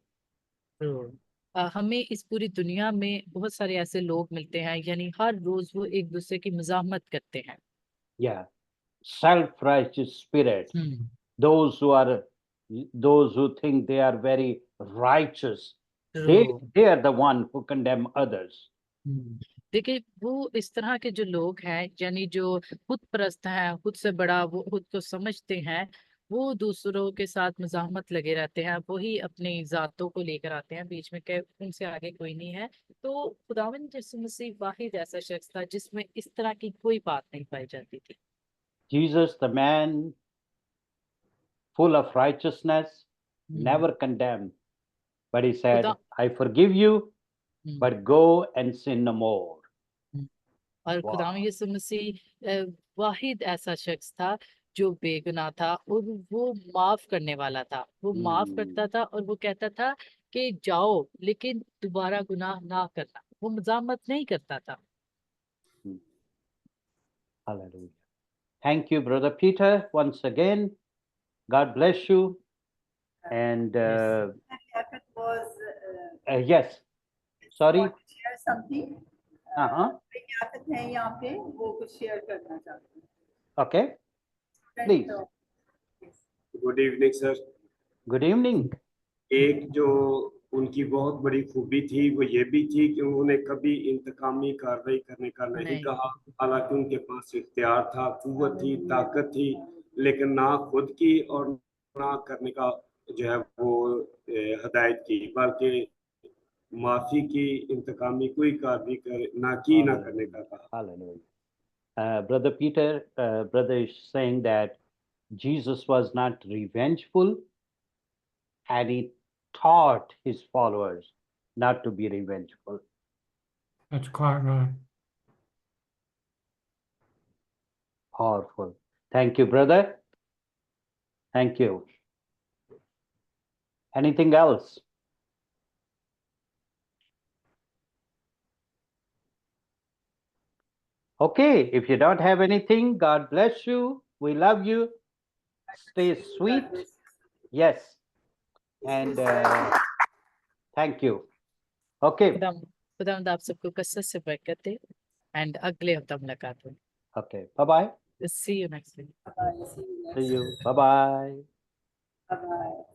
Speaker 2: हमें इस पूरी दुनिया में बहुत सारे ऐसे लोग मिलते हैं, यानी हर रोज वो एक दूसरे की मज़ाहमत करते हैं।
Speaker 3: Yeah, self-righteous spirit. Those who think they are very righteous, they are the one who condemn others.
Speaker 2: देखिए, वो इस तरह के जो लोग हैं, यानी जो खुद परस्त हैं, खुद से बड़ा वो खुद को समझते हैं, वो दूसरों के साथ मज़ाहमत लगे रहते हैं, वही अपनी जातों को लेकर आते हैं बीच में कि उनसे आगे कोई नहीं है। तो खुदावंद यीशु मसीह वाहिद ऐसा शख्स था जिसमें इस तरह की कोई बात नहीं पाई जाती थी।
Speaker 3: Jesus, the man full of righteousness, never condemned, but he said, I forgive you, but go and sin no more.
Speaker 2: और खुदावंद यीशु मसीह वाहिद ऐसा शख्स था जो बेगुनाह था और वो माफ करने वाला था। वो माफ करता था और वो कहता था कि जाओ, लेकिन दोबारा गुनाह ना करना। वो मज़ाहमत नहीं करता था।
Speaker 3: Hallelujah. Thank you, Brother Peter, once again. God bless you. And
Speaker 5: was
Speaker 3: yes, sorry.
Speaker 5: want to share something. याकत है यहाँ पे, वो कुछ शेयर करना चाहते हैं।
Speaker 3: Okay, please.
Speaker 6: Good evening sir.
Speaker 3: Good evening.
Speaker 6: एक जो उनकी बहुत बड़ी खूबी थी वो ये भी थी कि उन्होंने कभी इंतकामी कार्रवाई करने का नहीं कहा, हालांकि उनके पास इख्तियार था, कुव्वत थी, ताकत थी, लेकिन ना खुद की और ना करने का जो है वो हदायत की, बल्कि माफी की, इंतकामी कोई कार्रवाई ना करने का कहा।
Speaker 3: Hallelujah. Brother Peter, brother is saying that Jesus was not revengeful, and he taught his followers not to be revengeful.
Speaker 1: That's quite right.
Speaker 3: Powerful. Thank you, brother. Thank you. Anything else? Okay, if you don't have anything, God bless you. We love you. Stay sweet. Yes. And thank you. Okay.
Speaker 2: खुदावंद आप सबको कसरत से बरकत दे and अगले हफ्ते मुलाकात हो।
Speaker 3: Okay. Bye-bye.
Speaker 2: See you next week.
Speaker 5: Bye. See you
Speaker 3: See
Speaker 5: next.
Speaker 3: you. Bye-bye.
Speaker 5: Bye.